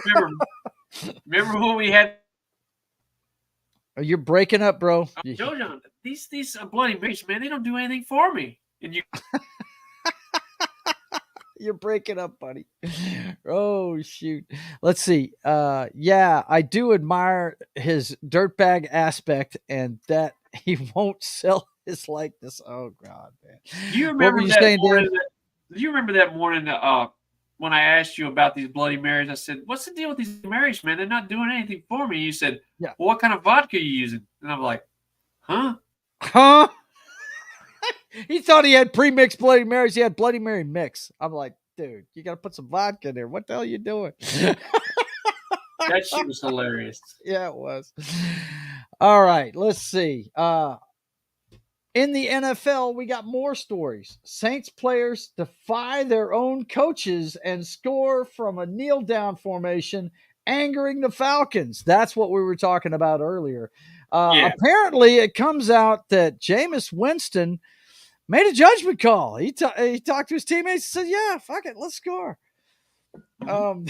remember when we had. You're breaking up, bro. Joe, these Bloody Marys, man, they don't do anything for me. And you. You're breaking up, buddy. Oh, shoot. Let's see. Yeah, I do admire his dirtbag aspect and that he won't sell his likeness. Oh, God, man. Do you remember that morning when I asked you about these Bloody Marys? I said, what's the deal with these Marys, man? They're not doing anything for me. You said, well, what kind of vodka are you using? And I'm like, huh? Huh? He thought he had pre-mixed Bloody Marys. He had Bloody Mary mix. I'm like, dude, you got to put some vodka in there. What the hell are you doing? That shit was hilarious. Yeah, it was. All right, let's see. In the NFL, we got more stories. Saints players defy their own coaches and score from a kneel-down formation, angering the Falcons. That's what we were talking about earlier. Apparently, it comes out that Jameis Winston made a judgment call. He talked to his teammates and said, yeah, fuck it, let's score. Got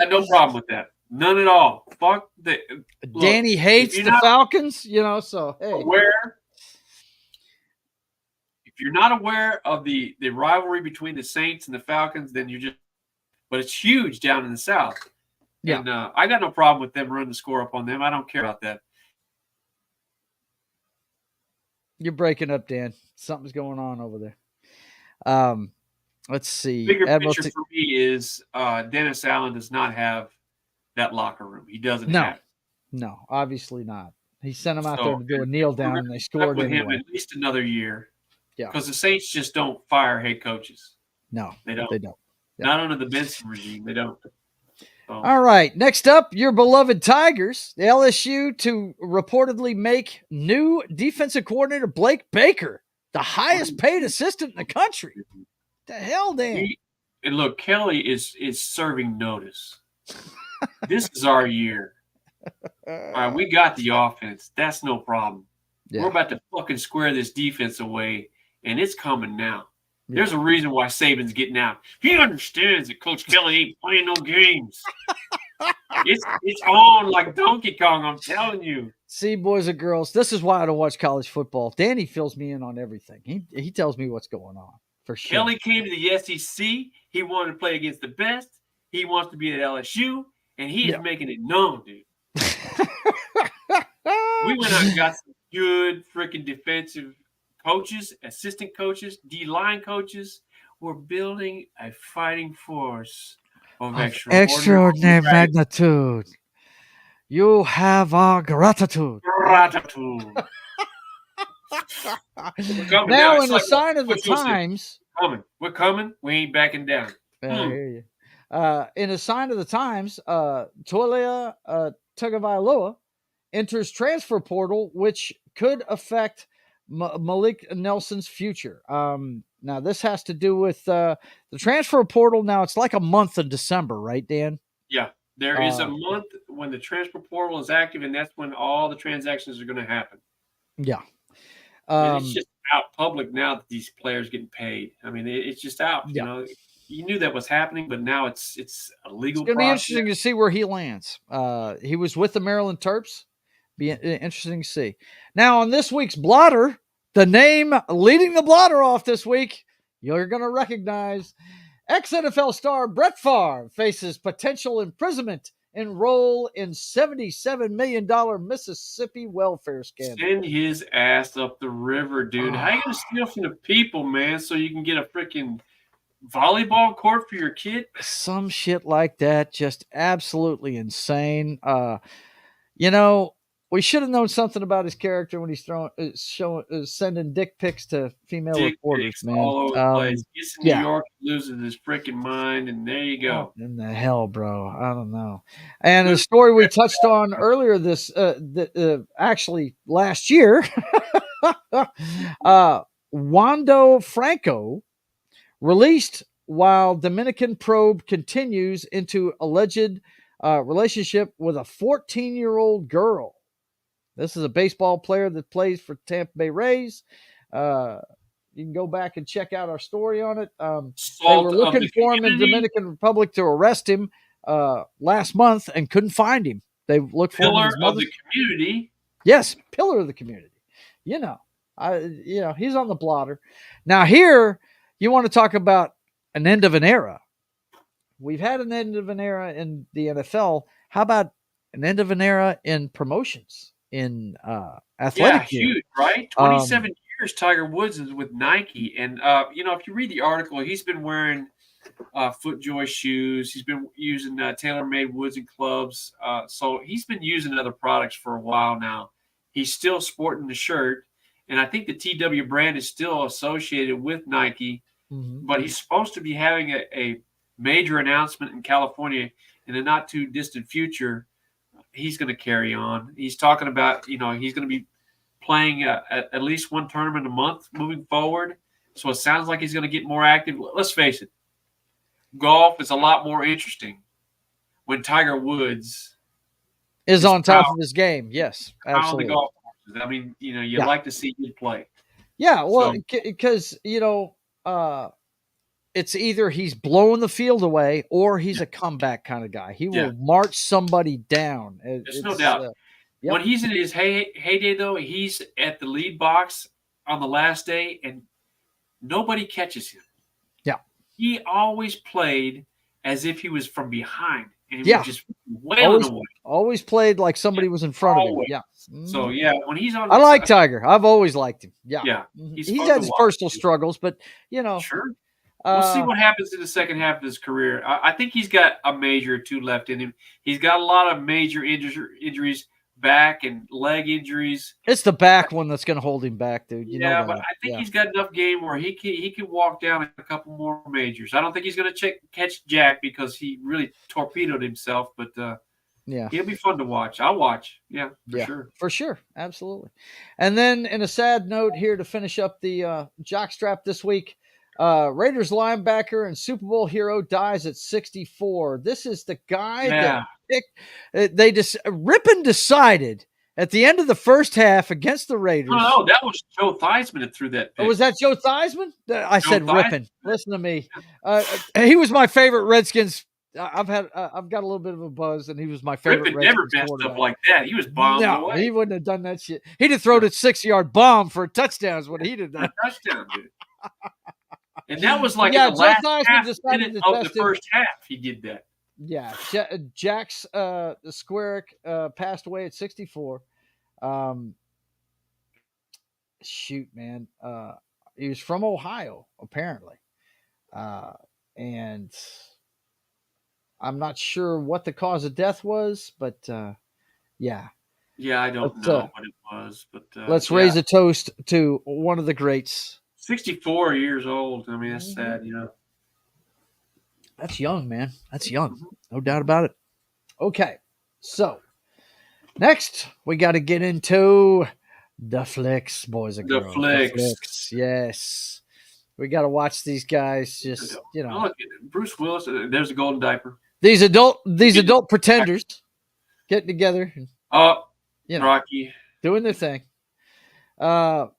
no problem with that. None at all. Fuck the. Danny hates the Falcons, so hey. If you're not aware of the rivalry between the Saints and the Falcons, then but it's huge down in the South. Yeah. And I got no problem with them running the score up on them. I don't care about that. You're breaking up, Dan. Something's going on over there. Let's see. Bigger picture for me is Dennis Allen does not have that locker room. He doesn't have it. No, obviously not. He sent him out there to do a kneel down, and they scored with anyway. him at least another year. Yeah. Because the Saints just don't fire head coaches. No, they don't. They don't. Yeah. Not under the Benson regime. They don't. All right. Next up, your beloved Tigers. The LSU to reportedly make new defensive coordinator Blake Baker the highest paid assistant in the country. The hell, Dan? And look, Kelly is serving notice. This is our year. All right, we got the offense. That's no problem. Yeah. We're about to fucking square this defense away, and it's coming now. There's a reason why Saban's getting out. He understands that Coach Kelly ain't playing no games. It's on like Donkey Kong, I'm telling you. See, boys and girls, this is why I don't watch college football. Danny fills me in on everything. He tells me what's going on, for sure. Kelly came to the SEC. He wanted to play against the best. He wants to be at LSU, and he is making it known, dude. We went out and got some good freaking defensive coaches, assistant coaches, D-line coaches. We're building a fighting force of extraordinary magnitude. You have our gratitude. Gratitude. Now, in a sign of the times, we're coming. We ain't backing down. I hear you. In a sign of the times, Tolia Tagovailoa enters transfer portal, which could affect Malik Nelson's future. Now, this has to do with the transfer portal. Now, it's like a month in December, right, Dan? Yeah, there is a month when the transfer portal is active, and that's when all the transactions are going to happen. Yeah. And it's just out public now that these players getting paid. I mean, it's just out. Yeah. You know, you knew that was happening, but now it's a legal. It's going to be interesting to see where he lands. He was with the Maryland Terps. Be interesting to see. Now, on this week's blotter, the name leading the blotter off this week, you're going to recognize ex-NFL star Brett Favre faces potential imprisonment and role in $77 million Mississippi welfare scandal. Send his ass up the river, dude. How you going to steal from the people, man, so you can get a freaking volleyball court for your kid? Some shit like that. Just absolutely insane. You know, we should have known something about his character when he's sending dick pics to female reporters, man. All over the place. Gets in New York, loses his freaking mind, and there you go. What in the hell, bro? I don't know. And the story we touched on earlier, actually last year, Wando Franco released while Dominican probe continues into alleged relationship with a 14-year-old girl. This is a baseball player that plays for Tampa Bay Rays. You can go back and check out our story on it. They were looking for him in Dominican Republic to arrest him last month and couldn't find him. They looked for him. Pillar of the community. Yes, pillar of the community. He's on the blotter. Now here, you want to talk about an end of an era. We've had an end of an era in the NFL. How about an end of an era in promotions, in athletic? Yeah, huge, right? 27 years Tiger Woods is with Nike. And, if you read the article, he's been wearing FootJoy shoes. He's been using tailor-made woods and clubs. So he's been using other products for a while now. He's still sporting the shirt. And I think the TW brand is still associated with Nike. Mm-hmm. But he's supposed to be having a major announcement in California in the not too distant future. He's going to carry on. He's talking about, he's going to be playing at least one tournament a month moving forward. So it sounds like he's going to get more active. Let's face it, golf is a lot more interesting when Tiger Woods is on top of his game. Yes, absolutely. On the golf courses. I mean, you like to see him play. Yeah, well, because it's either he's blowing the field away or he's a comeback kind of guy. He will march somebody down. There's no doubt. When he's in his heyday, though, he's at the lead box on the last day, and nobody catches him. Yeah. He always played as if he was from behind, and he was just wailing away. Always played like somebody was in front of him. Yeah. So, when he's on I like Tiger. I've always liked him. Yeah. Yeah. He's had his personal struggles, but, Sure. We'll see what happens in the second half of his career. I think he's got a major or two left in him. He's got a lot of major injuries, back and leg injuries. It's the back one that's going to hold him back, dude. But I think he's got enough game where he can walk down a couple more majors. I don't think he's going to catch Jack because he really torpedoed himself, but he'll be fun to watch. I'll watch. Sure. For sure. Absolutely. And then in a sad note here to finish up the jockstrap this week, Raiders linebacker and Super Bowl hero dies at 64. This is the guy that Ripon decided At the end of the first half against the Raiders. No, that was Joe Theismann that threw that pick. Oh, was that Joe Theismann? I said Theismann. ripping. Listen to me. He was my favorite Redskins. I've got a little bit of a buzz, and he was my favorite. Rippin never messed up like that. He was bombed away. He wouldn't have done that shit. He'd have thrown a 6-yard bomb for a touchdown is what he'd have done. Touchdown, dude. And that was like Yeah, in the Joe last Theismann half decided minute to of the test him. first half. He did that. Yeah, Jax Squarick passed away at 64. Shoot, man. He was from Ohio, apparently. And I'm not sure what the cause of death was, but yeah. Yeah, I don't know what it was, but let's raise a toast to one of the greats. 64 years old. I mean, that's sad, you know. That's young, man. That's young. No doubt about it. Okay, so next we got to get into the flicks, boys and girls. The flicks. Yes. We got to watch these guys just, you know. Look, Bruce Willis, there's a golden diaper. These adult pretenders getting together. You know, Rocky. Doing their thing. Oh.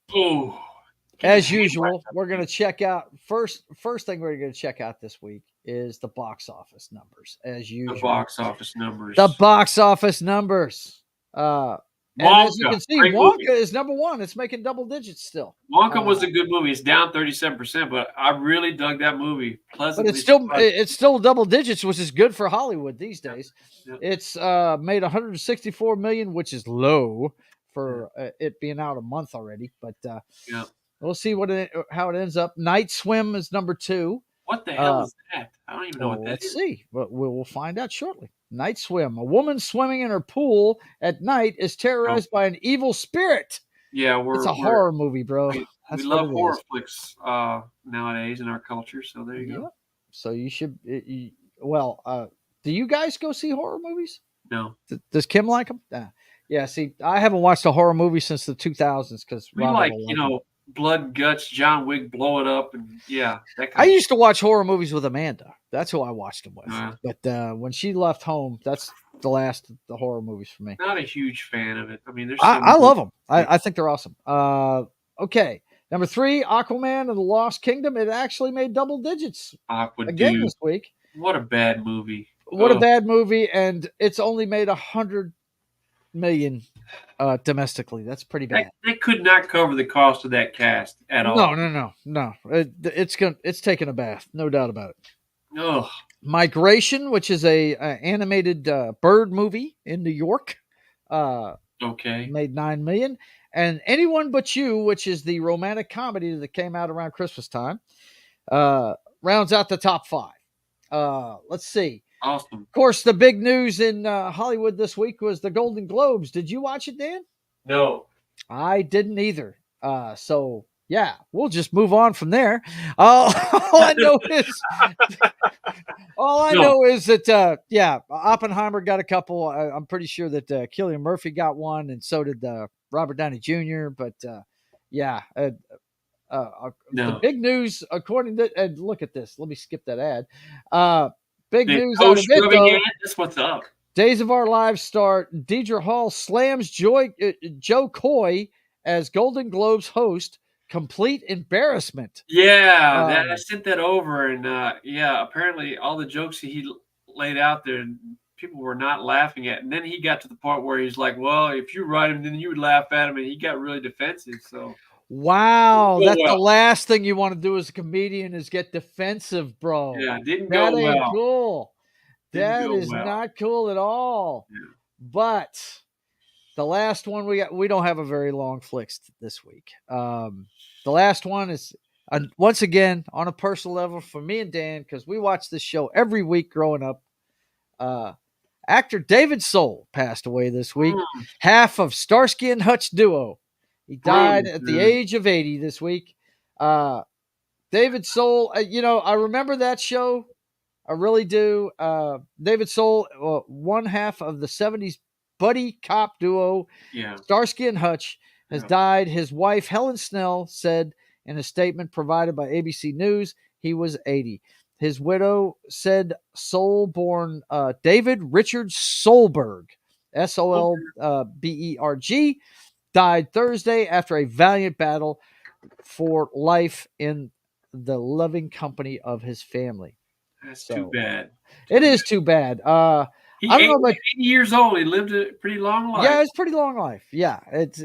As usual, we're going to check out first thing we're going to check out this week is the box office numbers. As usual. The box office numbers. The box office numbers. And as you can see, Wonka is number one. It's making double digits still. Wonka was a good movie. It's down 37%, but I really dug that movie. But it's still double digits, which is good for Hollywood these days. Yeah. It's made 164 million, which is low for it being out a month already. But we'll see how it ends up. Night Swim is number 2. What the hell is that? I don't even know what that is. Let's see. But we'll find out shortly. Night Swim. A woman swimming in her pool at night is terrorized by an evil spirit. Yeah, it's a horror movie, bro. We love horror flicks nowadays in our culture. So there you go. So you should. Do you guys go see horror movies? No. Does Kim like them? Yeah. See, I haven't watched a horror movie since the 2000s because we like blood, guts, John Wick, blow it up, and I used to watch horror movies with Amanda. That's who I watched them with. But when she left home, that's the last of the horror movies for me. Not a huge fan of it. I mean, I love them. I think they're awesome. Okay, number 3, Aquaman and the Lost Kingdom. It actually made double digits again this week. What a bad movie! What a bad movie, and it's only made 100 million domestically. That's pretty bad. They could not cover the cost of that cast at all. No. It's taking a bath, no doubt about it. Ugh. Migration, which is a animated bird movie in New York, made 9 million. And Anyone But You, which is the romantic comedy that came out around Christmas time, rounds out the top 5. Let's see. Awesome. Of course, the big news in Hollywood this week was the Golden Globes. Did you watch it, Dan? No. I didn't either. So, yeah, we'll just move on from there. All I know is that, Oppenheimer got a couple. I'm pretty sure that Cillian Murphy got one, and so did Robert Downey Jr. But, the big news, according to, and look at this. Let me skip that ad. Big news out of it, though. That's what's up. Days of Our Lives star Deidre Hall slams Joe Coy as Golden Globes host. Complete embarrassment. Yeah, I sent that over, and apparently all the jokes he laid out there, people were not laughing at. And then he got to the part where he's like, "Well, if you write him, then you would laugh at him," and he got really defensive. So. Wow, that's the last thing you want to do as a comedian is get defensive, bro. Yeah, didn't go well. That ain't cool. That is not cool at all. Yeah. But the last one we don't have a very long flicks this week. The last one is once again on a personal level for me and Dan because we watch this show every week growing up. Actor David Soul passed away this week, half of Starsky and Hutch duo. He died at the age of 80 this week. David Soul, I remember that show. I really do. David Soul, one half of the 70s buddy cop duo, Starsky and Hutch, has died. His wife, Helen Snell, said in a statement provided by ABC News, he was 80. His widow said Soul, born David Richard Solberg, Solberg, died Thursday after a valiant battle for life in the loving company of his family. That's So, too bad. It is too bad. He I don't know, but 80 years old. He lived a pretty long life. yeah, it's a pretty long life. Yeah, it's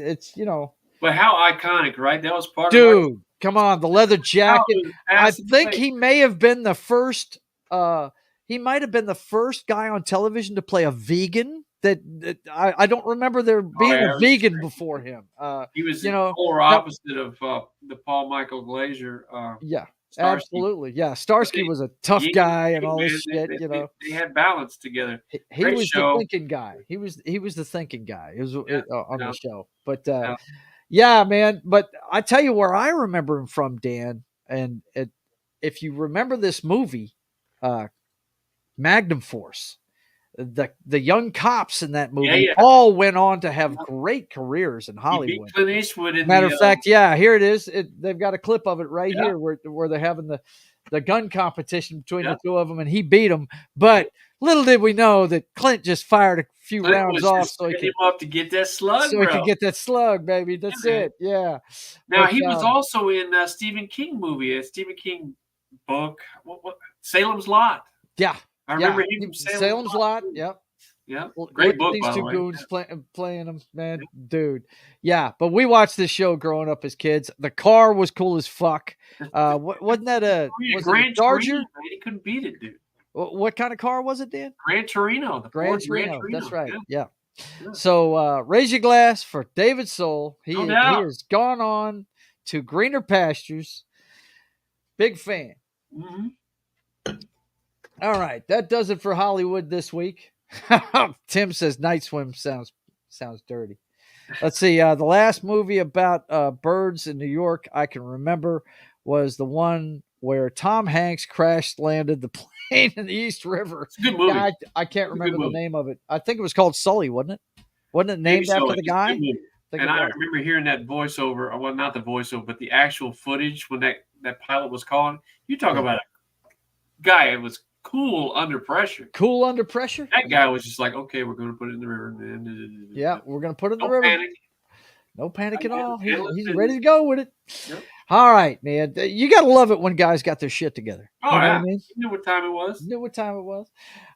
But how iconic, right? That was part of dude, come on, the leather how jacket. it was I passing think away. he may have been the first. He might have been the first guy on television to play a vegan. I don't remember there being yeah, a vegan before him. He was You the know, polar that- opposite of the Paul Michael Glazer. yeah, Starsky. absolutely, yeah. Starsky was a tough Yin guy and and all Yang, this man, shit. they had balance together. He Great was show. the thinking guy. He was the thinking guy. He was on yeah. the show. But Yeah. yeah, man. But I tell you where I remember him from, Dan. And if you remember this movie, Magnum Force, the young cops in that movie yeah. all went on to have great careers in He Hollywood. beat Clint Eastwood in Matter the, of fact, yeah, here it is. They've got a clip of it right Yeah. here where they're having the gun competition between Yeah. the two of them, and he beat them. But little did we know that Clint just fired a few Clint rounds was off just so he setting could him up to get that slug, so he bro. could get that slug, baby. That's Yeah, man. it. Yeah. Now But, he was also in a Stephen King movie, a Stephen King book. What? Salem's Lot. yeah. I remember him from Salem's Lot. Yep. Yeah, Look great at book, these by the two way. goons playing them, man, dude. Yeah, but we watched this show growing up as kids. The car was cool as fuck. Wasn't that was it a Gran Charger? Torino, man, he couldn't beat it, dude. What kind of car was it, Dan? Gran Torino, the Gran Ford Torino. Gran Torino. That's right. Yeah. Yeah. So raise your glass for David Soul. He No doubt. has gone on to greener pastures. Big fan. Mhm. All right, that does it for Hollywood this week. Tim says night swim sounds dirty. Let's see. The last movie about birds in New York I can remember was the one where Tom Hanks crash landed the plane in the East River. It's a good movie. Yeah, I can't It's a good remember the movie. name of it. I think it was called Sully, wasn't it? Wasn't it Maybe named so. after the It's a guy? good movie. Think And it I was. remember hearing that voiceover. Well, not the voiceover, but the actual footage when that pilot was calling. You talk about a guy that was cool under pressure. Cool under pressure? That guy was just like, okay, we're going to put it in the river. Yeah, we're going to put it in the Don't river. panic. No panic at I all. get it. He's ready to go with it. Yep. All right, man. You got to love it when guys got their shit together. Oh, You know yeah. what I mean? You knew what time it was. Knew what time it was.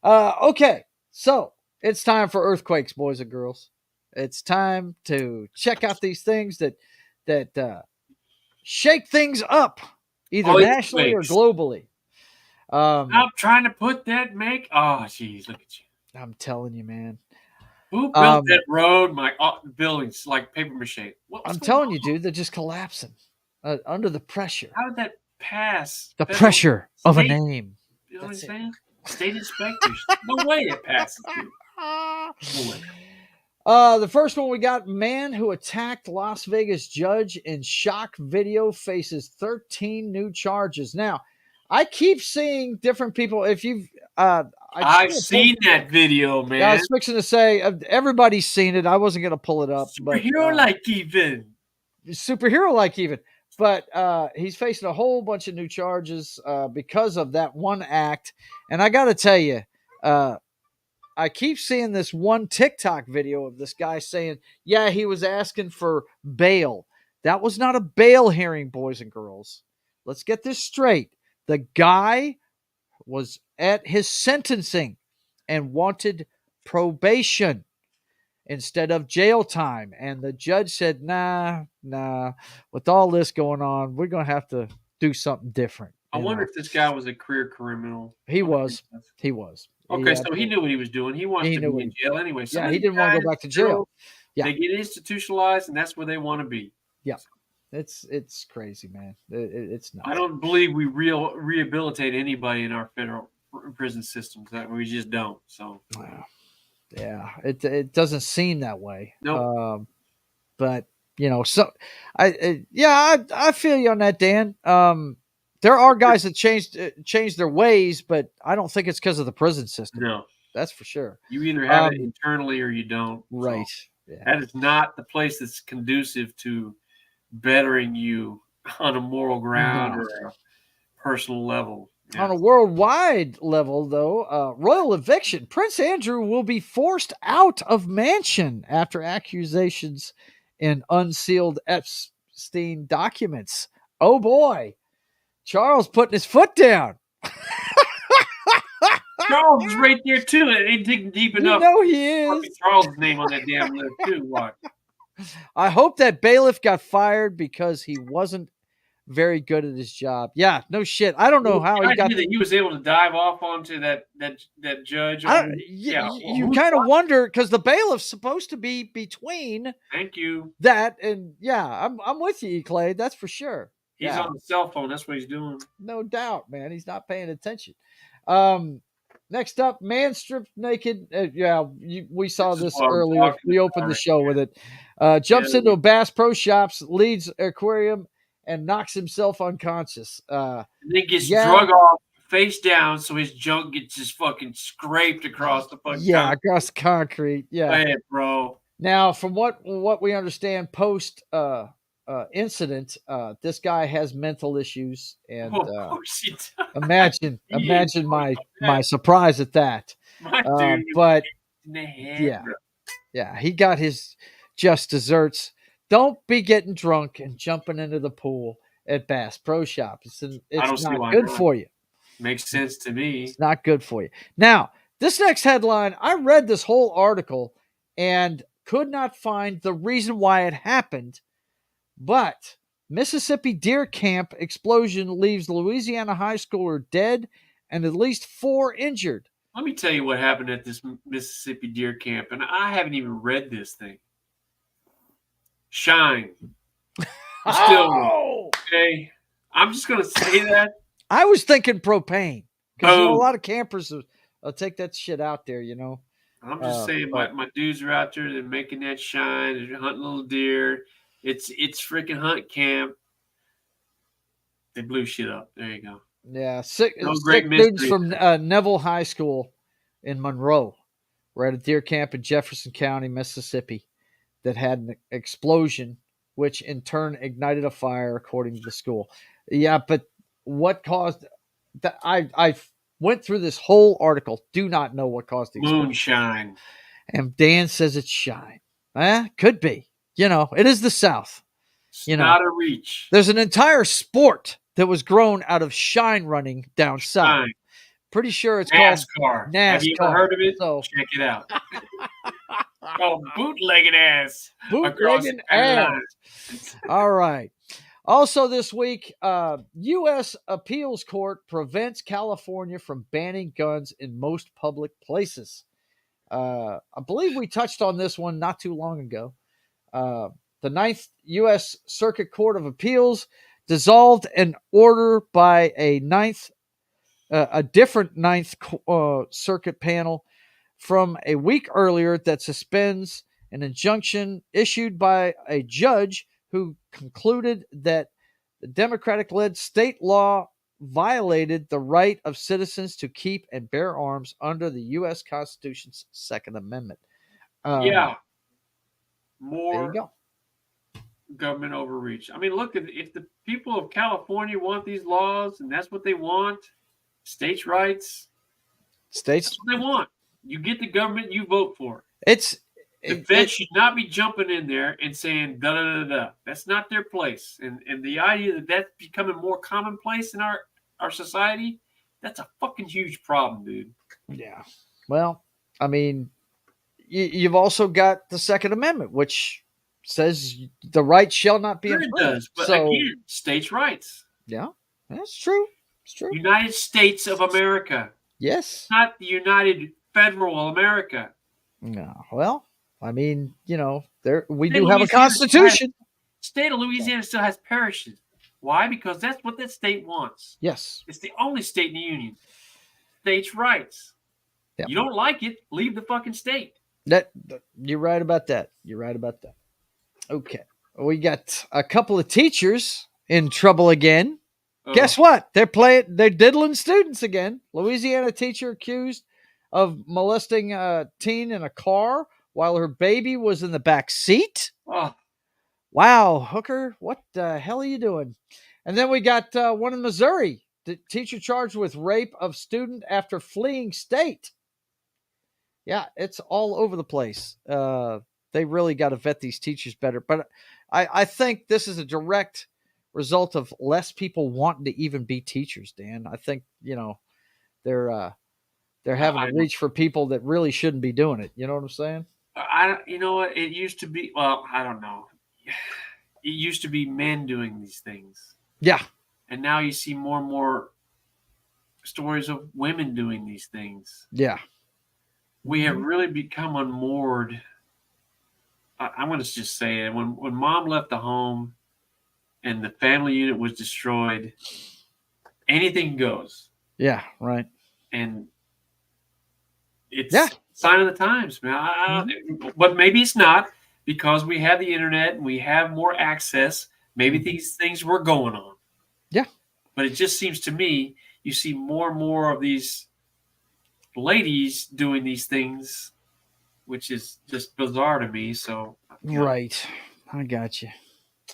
Okay, so it's time for earthquakes, boys and girls. It's time to check out these things that shake things up, either nationally or Earthquakes. globally. I'm trying to put that make. Oh, jeez, look at you. I'm telling you, man. Who built that road? My buildings like paper mache. I'm telling you, dude, they're just collapsing under the pressure. How did that pass? The Federal pressure of a state- name. You know what I'm That's it. saying? State inspectors. No way it passes, dude. No way. The first one we got: man who attacked Las Vegas judge in shock video faces 13 new charges. Now, I keep seeing different people. If you've, I've seen that video, man. I was fixing to say everybody's seen it. I wasn't going to pull it up, Superhero like even. superhero like even. But he's facing a whole bunch of new charges because of that one act. And I got to tell you, I keep seeing this one TikTok video of this guy saying, yeah, he was asking for bail. That was not a bail hearing, boys and girls. Let's get this straight. The guy was at his sentencing and wanted probation instead of jail time. And the judge said, nah, with all this going on, we're going to have to do something different. I wonder if this guy was a career criminal. He was. Okay, so he knew what he was doing. He wants to be in jail anyway. Yeah, he didn't want to go back to jail. Yeah. They get institutionalized, and that's where they want to be. Yeah. It's crazy, man. It's nuts. I don't believe we rehabilitate anybody in our federal prison systems. That we just don't. So, yeah, it doesn't seem that way. No, but so I feel you on that, Dan. There are guys that changed their ways, but I don't think it's because of the prison system. No, that's for sure. You either have it internally or you don't. Right. So yeah. That is not the place that's conducive to bettering you on a moral ground or a personal level. On a worldwide level, though, royal eviction. Prince Andrew will be forced out of mansion after accusations in unsealed Epstein documents. Oh boy, Charles putting his foot down. Charles is right there too. It ain't digging deep You enough. know he is. Charles' name on that damn list too. What? I hope that bailiff got fired because he wasn't very good at his job. Yeah, no shit. I don't know how The he got. idea that he was able to dive off onto that judge. You kind of wonder because the bailiff's supposed to be between Thank you. that and I'm with you, Clay. That's for sure. He's on the cell phone. That's what he's doing. No doubt, man. He's not paying attention. Next up, man stripped naked. We saw this earlier. We opened the show with it. Jumps into a Bass Pro Shops, leads aquarium, and knocks himself unconscious. And then gets drug off face down, so his junk gets just fucking scraped across the fucking concrete. Across the concrete. Yeah, go ahead, bro. Now, from what we understand, post incident, this guy has mental issues, and of course he does. imagine my surprise at that. But he got his just desserts. Don't be getting drunk and jumping into the pool at Bass Pro Shops. It's not good for you. Makes sense to me. It's not good for you. Now, this next headline, I read this whole article and could not find the reason why it happened, but Mississippi deer camp explosion leaves Louisiana high schooler dead and at least 4 injured. Let me tell you what happened at this Mississippi deer camp, and I haven't even read this thing. Shine. Still, okay. I'm just gonna say that. I was thinking propane because a lot of campers will take that shit out there. I'm just saying, my dudes are out there. They're making that shine. They're hunting little deer. It's freaking hunt camp. They blew shit up. There you go. Yeah, sick dudes from Neville High School in Monroe were at a deer camp in Jefferson County, Mississippi, that had an explosion, which in turn ignited a fire, according to the school. Yeah, but what caused that? I went through this whole article. Do not know what caused the explosion. Moonshine. And Dan says it's shine. Could be. It is the South. It's not a reach. There's an entire sport that was grown out of shine running down south. Pretty sure it's NASCAR. called NASCAR. Have you ever heard of it? So, check it out. Called bootlegging ass. Bootlegging ass. All right. Also this week, U.S. Appeals Court prevents California from banning guns in most public places. I believe we touched on this one not too long ago. The 9th U.S. Circuit Court of Appeals dissolved an order by a different 9th Circuit panel from a week earlier that suspends an injunction issued by a judge who concluded that the Democratic-led state law violated the right of citizens to keep and bear arms under the U.S. Constitution's Second Amendment. More there you go. Government overreach. I mean, look, if the people of California want these laws and that's what they want, states' rights, that's what they want. You get the government, you vote for it. The Fed should not be jumping in there and saying da da da da. That's not their place. And the idea that that's becoming more commonplace in our society, that's a fucking huge problem, dude. Yeah. Well, I mean, you've also got the Second Amendment, which says the right shall not be infringed. It does, but again, states' rights. Yeah, that's true. It's true. United States of America. Yes. Not the United Federal America. No. Well, I mean, we do have a constitution. State of Louisiana still has parishes. Why? Because that's what that state wants. Yes. It's the only state in the union. States' rights. Yep. You don't like it, leave the fucking state. You're right about that. Okay. We got a couple of teachers in trouble again. Guess what? They're diddling students again. Louisiana teacher accused of molesting a teen in a car while her baby was in the back seat. Oh. Wow, hooker, what the hell are you doing? And then we got one in Missouri. The teacher charged with rape of student after fleeing state. Yeah, it's all over the place. They really got to vet these teachers better. But I think this is a direct result of less people wanting to even be teachers, Dan. I think, they're having to reach for people that really shouldn't be doing it. You know what I'm saying? You know what? It used to be, well, I don't know. It used to be men doing these things. Yeah. And now you see more and more stories of women doing these things. Yeah. We have really become unmoored. I'm going to just say it. When mom left the home and the family unit was destroyed, anything goes. Yeah, right. And it's a sign of the times, man. But maybe it's not, because we have the internet and we have more access. Maybe these things were going on. Yeah. But it just seems to me you see more and more of these ladies doing these things, which is just bizarre to me. So Right. I got you.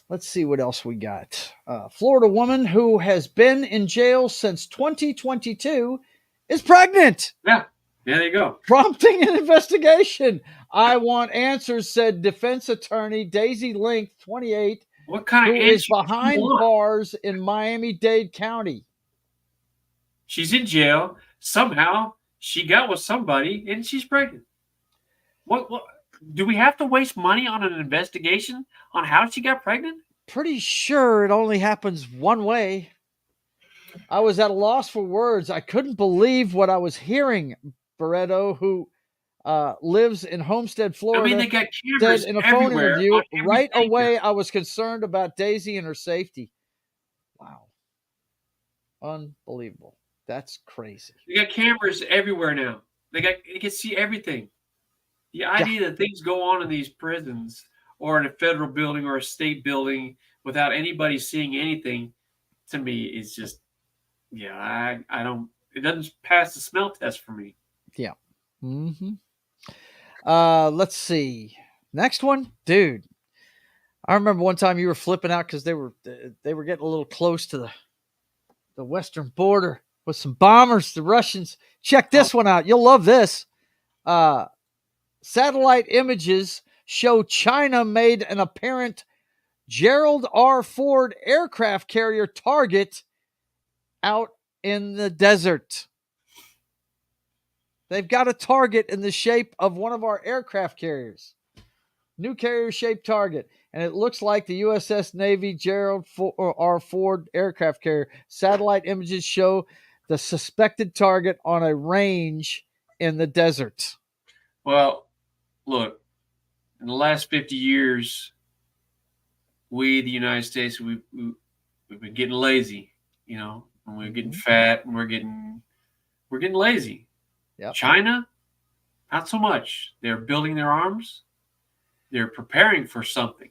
Let's see what else we got. Florida woman who has been in jail since 2022 is pregnant. Yeah, there you go. Prompting an investigation. I want answers, said defense attorney Daisy Link, 28, what kind of who is behind bars in Miami-Dade County. She's in jail. Somehow she got with somebody and she's pregnant. What do we have to waste money on an investigation on how she got pregnant? Pretty sure it only happens one way. I was at a loss for words. I couldn't believe what I was hearing, Barreto, who lives in Homestead, Florida. I mean, they got cameras said in a phone interview, right acre. away I was concerned about Daisy and her safety. Wow. Unbelievable. That's crazy. They got cameras everywhere now. They can see everything. The idea that things go on in these prisons or in a federal building or a state building without anybody seeing anything, to me, is just, I don't, it doesn't pass the smell test for me. Yeah. Mm-hmm. Let's see. Next one, dude. I remember one time you were flipping out because they were getting a little close to the western border with some bombers, the Russians. Check this one out. You'll love this. Satellite images show China made an apparent Gerald R. Ford aircraft carrier target out in the desert. They've got a target in the shape of one of our aircraft carriers. New carrier-shaped target. And it looks like the USS Navy Gerald R. Ford aircraft carrier. Satellite images show the suspected target on a range in the desert. Well, look, in the last 50 years, we, the United States, we've been getting lazy, and we're getting fat, and we're getting lazy. Yep. China, not so much. They're building their arms. They're preparing for something.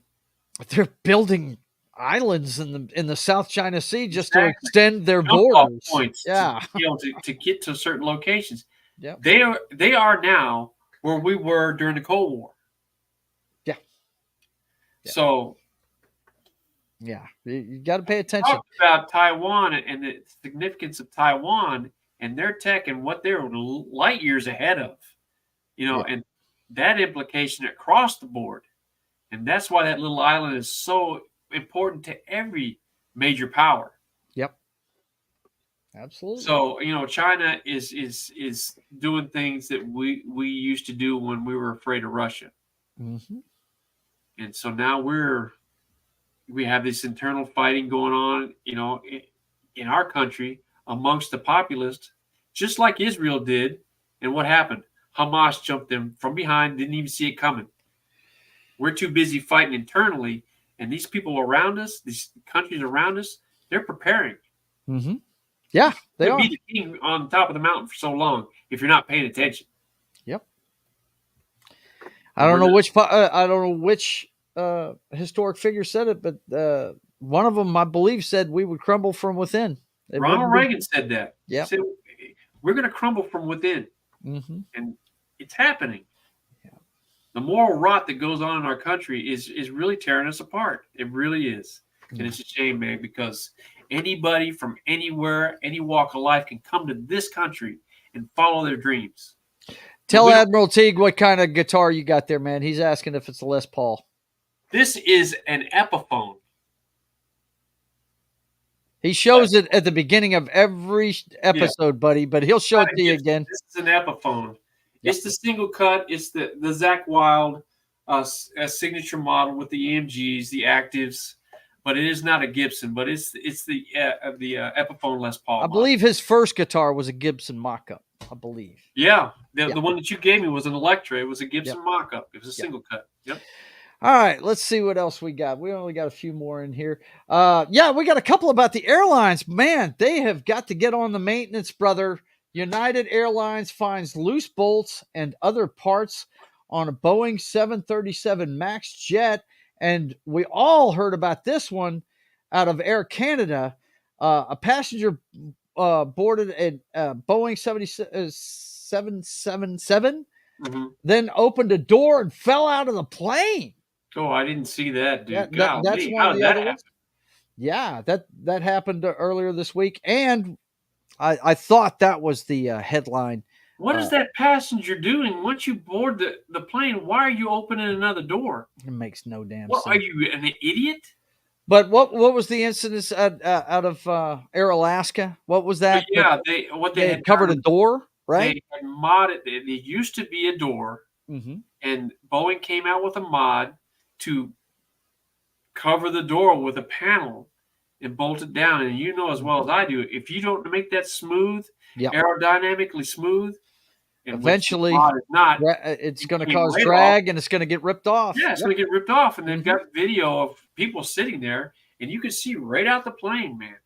They're building islands in the South China Sea just to extend their borders. Points to get to certain locations. Yep. They are now where we were during the Cold War. Yeah. So, you got to pay attention. Talk about Taiwan and the significance of Taiwan and their tech and what they're light years ahead of, and that implication across the board. And that's why that little island is so important to every major power. Yep. Absolutely. So, China is doing things that we used to do when we were afraid of Russia. Mm-hmm. And so now we have this internal fighting going on, in our country amongst the populace, just like Israel did. And what happened? Hamas jumped them from behind, didn't even see it coming. We're too busy fighting internally, and these people around us, these countries around us, they're preparing. Mm-hmm. Yeah, they are. Be the king on top of the mountain for so long if you're not paying attention. Yep. I don't know which historic figure said it, but one of them, I believe, said we would crumble from within. Ronald Reagan said that. Yeah. He said, we're going to crumble from within. Mm-hmm. And it's happening. The moral rot that goes on in our country is really tearing us apart. It really is. And it's a shame, man, because anybody from anywhere, any walk of life can come to this country and follow their dreams. Tell Admiral Teague what kind of guitar you got there, man. He's asking if it's a Les Paul. This is an Epiphone. He shows it at the beginning of every episode, buddy, but he'll show it to you again. This is an Epiphone. Yep. It's the single cut. It's the Zakk Wylde signature model with the EMGs, the actives, but it is not a Gibson. But it's the Epiphone Les Paul. I believe his first guitar was a Gibson mock-up. I believe. Yeah, the one that you gave me was an Electra. It was a Gibson mock-up. It was a single cut. Yep. All right, let's see what else we got. We only got a few more in here. Yeah, we got a couple about the airlines. Man, they have got to get on the maintenance, brother. United Airlines finds loose bolts and other parts on a Boeing 737 MAX jet. And we all heard about this one out of Air Canada. A passenger boarded a Boeing 777, then opened a door and fell out of the plane. Oh, I didn't see that, dude. That's one of the other ones. Yeah, that happened earlier this week, and I thought that was the headline. What is that passenger doing? Once you board the plane, why are you opening another door? It makes no damn sense. Are you an idiot? But what was the incident out of Air Alaska? What was that? Yeah, they had covered a door, right? They had modded it. It used to be a door, and Boeing came out with a mod to cover the door with a panel and bolt it down. And you know as well as I do, if you don't make that smooth, aerodynamically smooth, eventually it's going to cause drag and it's going to get ripped off. Yeah, it's going to get ripped off. And they've got video of people sitting there, and you can see right out the plane, man.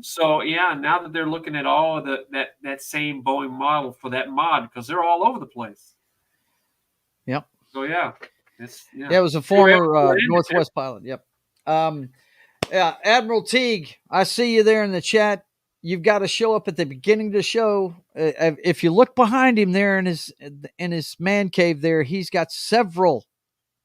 So, yeah, now that they're looking at all of that same Boeing model for that mod, because they're all over the place. Yep. So, yeah. It was a former Northwest pilot. Yep. Yeah, Admiral Teague, I see you there in the chat. You've got to show up at the beginning of the show. If you look behind him there in his man cave there, he's got several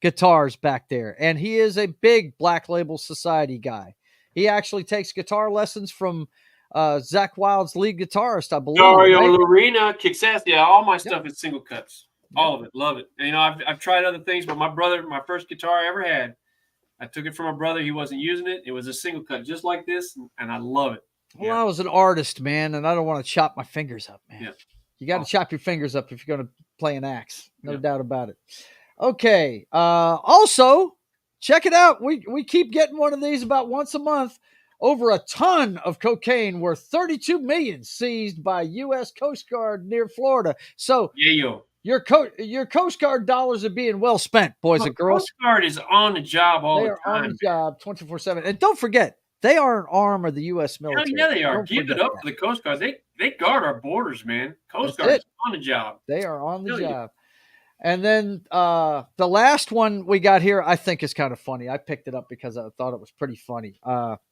guitars back there, and he is a big Black Label Society guy. He actually takes guitar lessons from Zakk Wylde's lead guitarist, I believe. Dario Lorena kicks ass. Yeah, all my stuff is single cuts. All of it. Love it. And, I've tried other things, but my first guitar I ever had, I took it from my brother. He wasn't using it. It was a single cut just like this, and I love it. Well, I was an artist, man, and I don't want to chop my fingers up, man. Yeah. You got to chop your fingers up if you're going to play an axe. No doubt about it. Okay. Also, check it out. We keep getting one of these about once a month. Over a ton of cocaine worth $32 million seized by U.S. Coast Guard near Florida. So, your Coast Guard dollars are being well spent, boys and girls. Coast Guard is on the job all the time. They're on the job 24/7. And don't forget, they are an arm of the U.S. military. Yeah, they are. Don't Give it up to the Coast Guard. They guard our borders, man. Coast Guard is on the job. They are on the job. And then the last one we got here, I think is kind of funny. I picked it up because I thought it was pretty funny.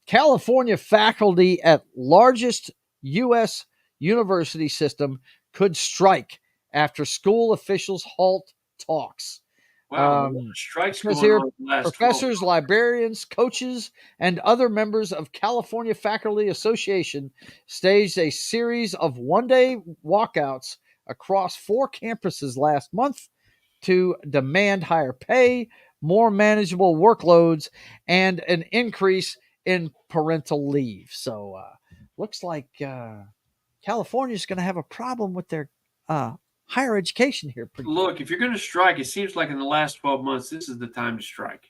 California faculty at largest U.S. university system could strike after school officials halt talks. Wow, strikes going here, on last professors, librarians, coaches, and other members of California Faculty Association staged a series of one-day walkouts across 4 campuses last month to demand higher pay, more manageable workloads, and an increase in parental leave. So looks like California is going to have a problem with their higher education here. Look, if you're going to strike, it seems like in the last 12 months, this is the time to strike.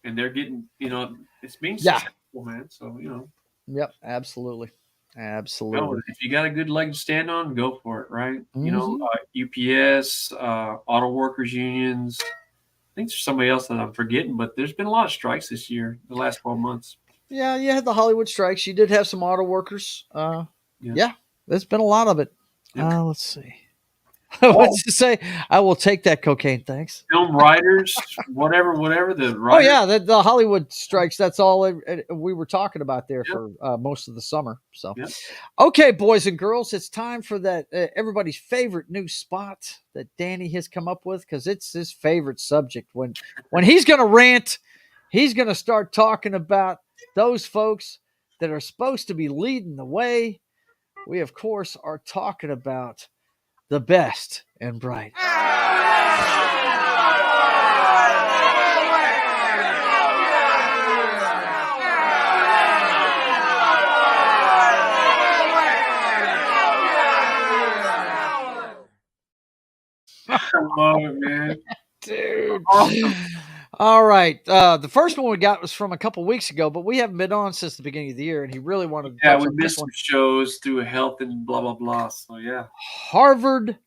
And they're getting, it's being successful, man. So, Yep, absolutely. Absolutely. If you got a good leg to stand on, go for it, right? UPS, auto workers unions. I think there's somebody else that I'm forgetting, but there's been a lot of strikes this year, the last 12 months. Yeah, you had the Hollywood strikes. You did have some auto workers. Yeah, there's been a lot of it. Let's see. What's to say? I will take that cocaine, thanks. Film writers, whatever. The writers. The Hollywood strikes. That's all we were talking about there for most of the summer. So, okay, boys and girls, it's time for that everybody's favorite new spot that Danny has come up with, because it's his favorite subject. When he's going to rant, he's going to start talking about those folks that are supposed to be leading the way. We, of course, are talking about the best and brightest. I love it, man. Dude. Awesome. All right. The first one we got was from a couple weeks ago, but we haven't been on since the beginning of the year, and he really wanted to Yeah, touch we on this missed some one. shows through health and blah blah blah. So yeah. Harvard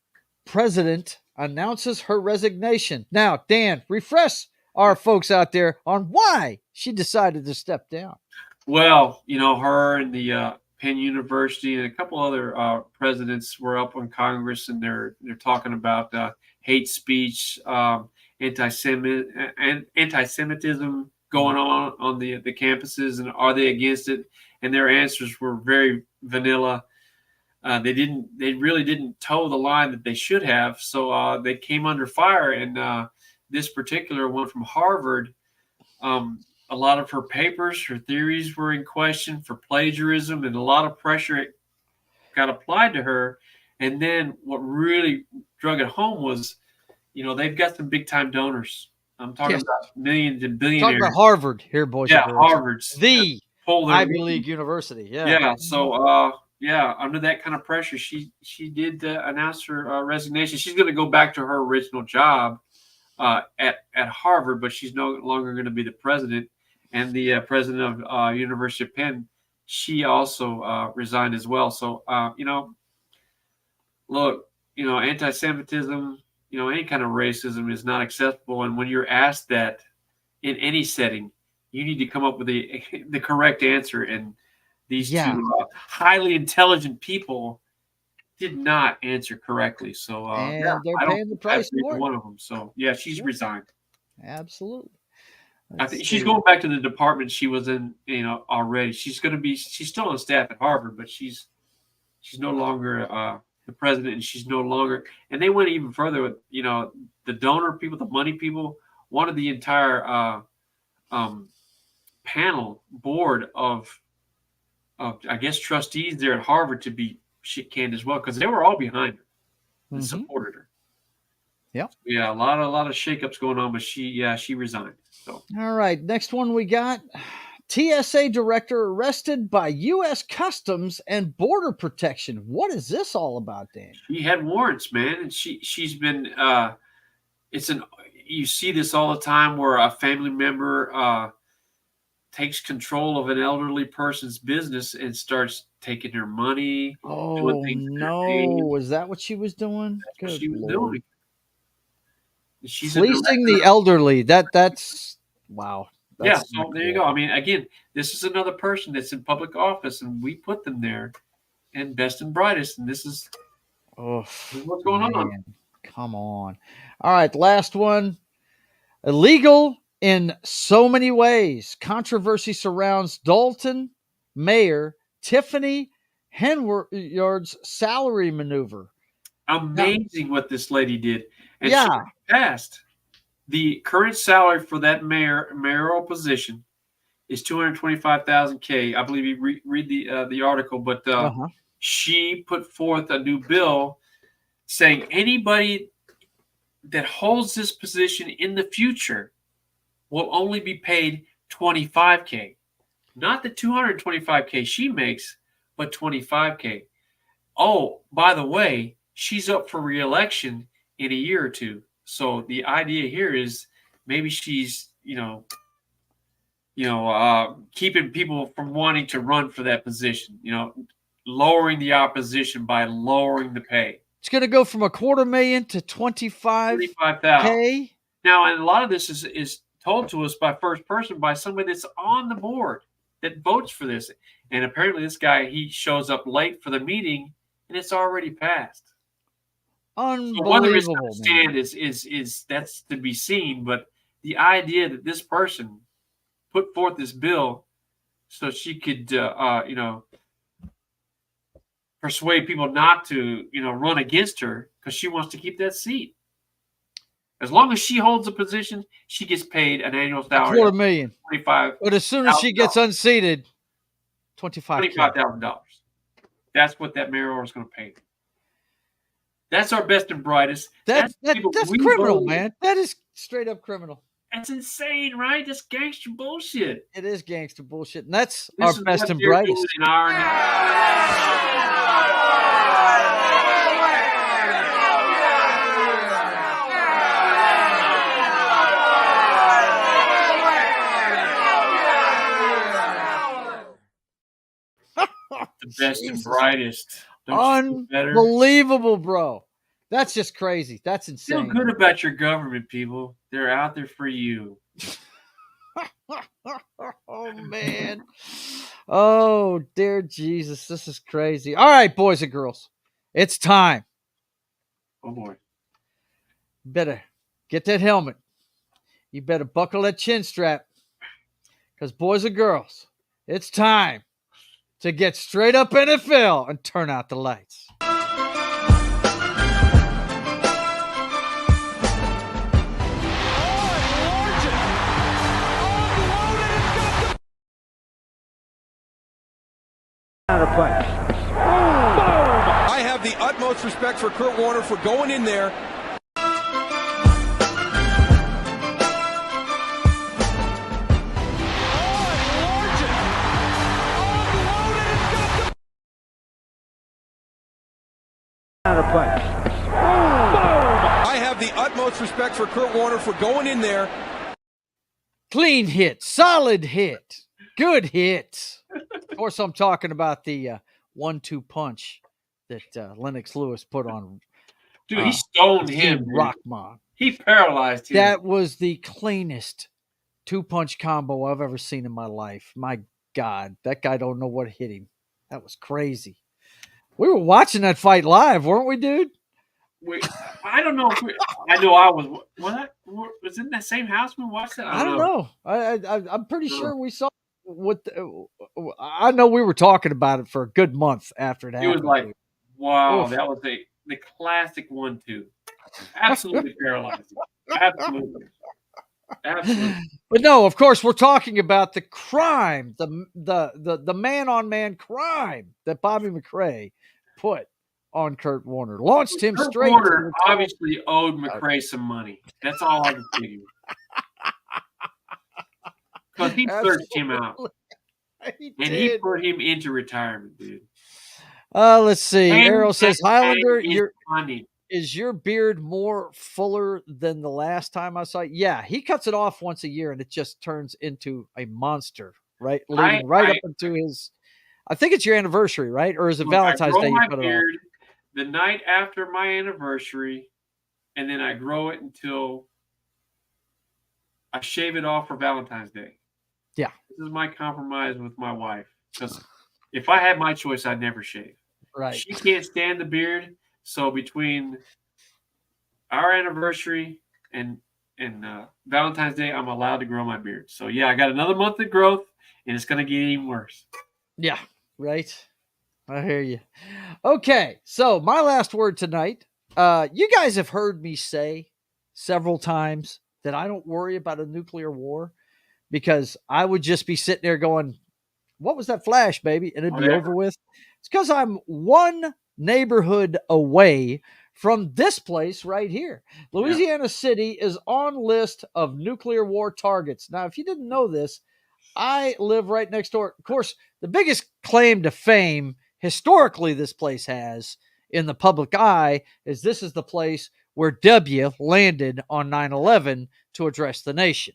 president announces her resignation. Now, Dan, refresh our folks out there on why she decided to step down. Well, her and the Penn University and a couple other presidents were up on Congress, and they're talking about hate speech, anti-Semitism going on the campuses, and are they against it? And their answers were very vanilla. They really didn't toe the line that they should have. So they came under fire. And this particular one from Harvard, a lot of her papers, her theories were in question for plagiarism, and a lot of pressure got applied to her. And then what really drug it home was, they've got some big time donors. I'm talking about millions and billionaires. Talking about Harvard here, boys. Yeah, and girls. Harvard's The pull their Ivy weight. League university. Yeah. Yeah. So under that kind of pressure, she did announce her resignation. She's going to go back to her original job at Harvard, but she's no longer going to be the president. And the president of University of Penn, she also resigned as well. So look, anti-Semitism, any kind of racism is not acceptable. And when you're asked that in any setting, you need to come up with the correct answer. And these two highly intelligent people did not answer correctly. So they're paying the price for it. One of them. So yeah, she's resigned. Absolutely. I think she's going back to the department she was in, already. She's still on staff at Harvard, but she's no longer the president, and she's no longer. And they went even further with, the donor people, the money people, wanted the entire panel board of I guess trustees there at Harvard to be shit canned as well, because they were all behind her and supported her. Yeah. Yeah, a lot of shakeups going on, but she resigned. So all right, next one we got. TSA director arrested by U.S. Customs and Border Protection. What is this all about, Dan? She had warrants, man, and she's been. You see this all the time where a family member takes control of an elderly person's business and starts taking their money. Oh no! Was that what she was doing? That's what she was doing. She's fleecing the elderly. That's wow. That's so there you go. I mean, again, this is another person that's in public office, and we put them there, and best and brightest, and this is what's going on. Come on. All right, last one. Illegal in so many ways. Controversy surrounds Dalton Mayor Tiffany Henward's salary maneuver. Amazing what this lady did. And she passed. The current salary for that mayoral position is $225,000. I believe you read the article, but she put forth a new bill saying anybody that holds this position in the future will only be paid $25,000, not the $225,000 she makes, but $25,000. Oh, by the way, she's up for re-election in a year or two. So the idea here is maybe she's, keeping people from wanting to run for that position, lowering the opposition by lowering the pay. It's going to go from $250,000 to $25,000. Now, and a lot of this is told to us by first person by somebody that's on the board that votes for this. And apparently this guy, he shows up late for the meeting and it's already passed. Unbelievable. So whether it's going to stand is that's to be seen. But the idea that this person put forth this bill so she could, persuade people not to, run against her because she wants to keep that seat. As long as she holds a position, she gets paid an annual salary. $250,000. $25,000. But as soon as she gets unseated, $25,000. $25,000. That's what that mayor order is going to pay. That's our best and brightest. That's people we criminal, voted. man. That is straight up criminal. That's insane, right? That's gangster bullshit. It is gangster bullshit, and that's This our is best what and they're brightest. doing in our the best and Jesus. brightest. Don't you feel better? Unbelievable, bro. That's just crazy. That's Feel insane. good about your government, people. They're out there for you. Oh, man. Oh, dear Jesus. This is crazy. All right, boys and girls. It's time. Oh boy. Better get that helmet. You better buckle that chin strap. Because, boys and girls, it's time to get straight up NFL and turn out the lights. I have the utmost respect for Kurt Warner for going in there. I have the utmost respect for Kurt Warner for going in there. Clean hit, solid hit, good hit. Of course, I'm talking about the 1-2 punch that Lennox Lewis put on. Dude, he stoned him. Team Dude. Rockmont. He paralyzed him. That was the cleanest 2-punch combo I've ever seen in my life. My God, that guy don't know what hit him. That was crazy. We were watching that fight live, weren't we, dude? I don't know. I know I was. What was in that same house we watched that? I don't know. I'm pretty sure we saw what. I know we were talking about it for a good month after it happened. It was like, wow, Oof. that was the classic 1-2. Absolutely paralyzing. Absolutely. But no, of course, we're talking about the crime, the man-on-man crime that Bobby McRae put on Kurt Warner, launched him Kurt straight. Warner obviously owed McRae some money. That's all I can figure. Because he searched him out. He put him into retirement, dude. Let's see. And Errol says, Hylunder, funny. is your beard more fuller than the last time I saw it? Yeah, he cuts it off once a year and it just turns into a monster, right? Leading up into his, I think it's your anniversary, right? Or is it Valentine's Day you cut it off? The night after my anniversary, and then I grow it until I shave it off for Valentine's Day. Yeah. This is my compromise with my wife. Because if I had my choice, I'd never shave. Right. She can't stand the beard. So between our anniversary and Valentine's Day, I'm allowed to grow my beard. So, yeah, I got another month of growth, and it's going to get even worse. Yeah, right. I hear you. Okay, so my last word tonight. You guys have heard me say several times that I don't worry about a nuclear war because I would just be sitting there going, what was that flash, baby? And it'd be over with. It's because I'm one neighborhood away from this place right here. Louisiana City is on list of nuclear war targets. Now, if you didn't know this, I live right next door. Of course, the biggest claim to fame historically this place has in the public eye is this is the place where W landed on 9/11 to address the nation.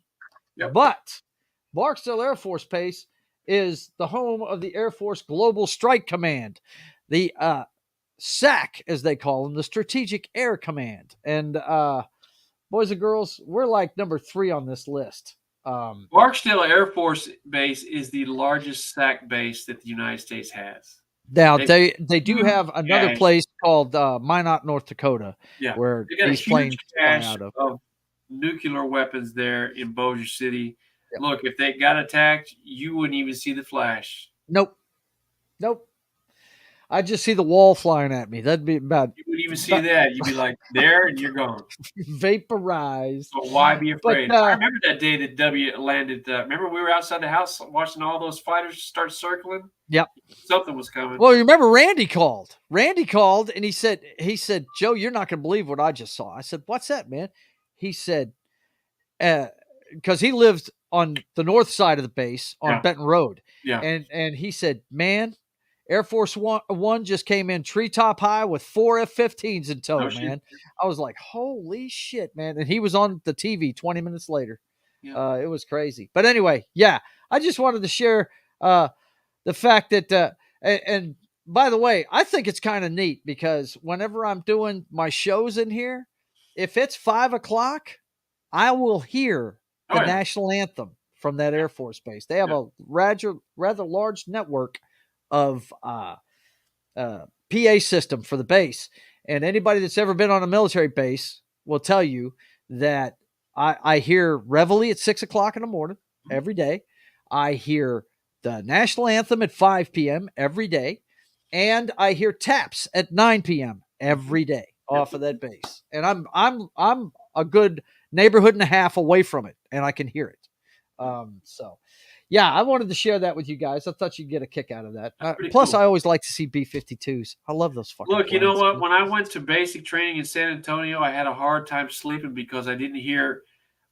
Yep. But Barksdale Air Force Base is the home of the Air Force Global Strike Command, the SAC, as they call them, the Strategic Air Command. And boys and girls, we're like number 3 on this list. Barksdale Air Force Base is the largest SAC base that the United States has. Now, they do have another place called Minot, North Dakota, where they got these planes fly out of. Nuclear weapons there in Bossier City. Yep. Look, if they got attacked, you wouldn't even see the flash. Nope. I just see the wall flying at me. That'd be about You would even see that. You'd be like, there, and you're gone. vaporized. So why be But afraid? I remember that day that W landed. Remember we were outside the house watching all those fighters start circling? yep. Something was coming. Well, you remember Randy called. Randy called and he said, Joe, you're not going to believe what I just saw. I said, what's that, man? He said, because he lived on the north side of the base on Yeah. Benton Road. Yeah. And he said, man, Air Force One just came in treetop high with 4 F-15s in tow, Oh, shit. man. I was like, holy shit, man. And he was on the TV 20 minutes later. Yeah. It was crazy. But anyway, yeah, I just wanted to share the fact that, and by the way, I think it's kind of neat because whenever I'm doing my shows in here, if it's 5 o'clock, I will hear the national anthem from that Air Force base. They have a rather large network of PA system for the base. And anybody that's ever been on a military base will tell you that I hear Reveille at 6 o'clock in the morning every day. I hear the national anthem at 5 p.m. every day. And I hear taps at 9 p.m. every day off of that base. And I'm a good neighborhood and a half away from it, and I can hear it. So yeah, I wanted to share that with you guys. I thought you'd get a kick out of that. Plus, cool. I always like to see B-52s. I love those fucking Look, you know planes, what? man. When I went to basic training in San Antonio, I had a hard time sleeping because I didn't hear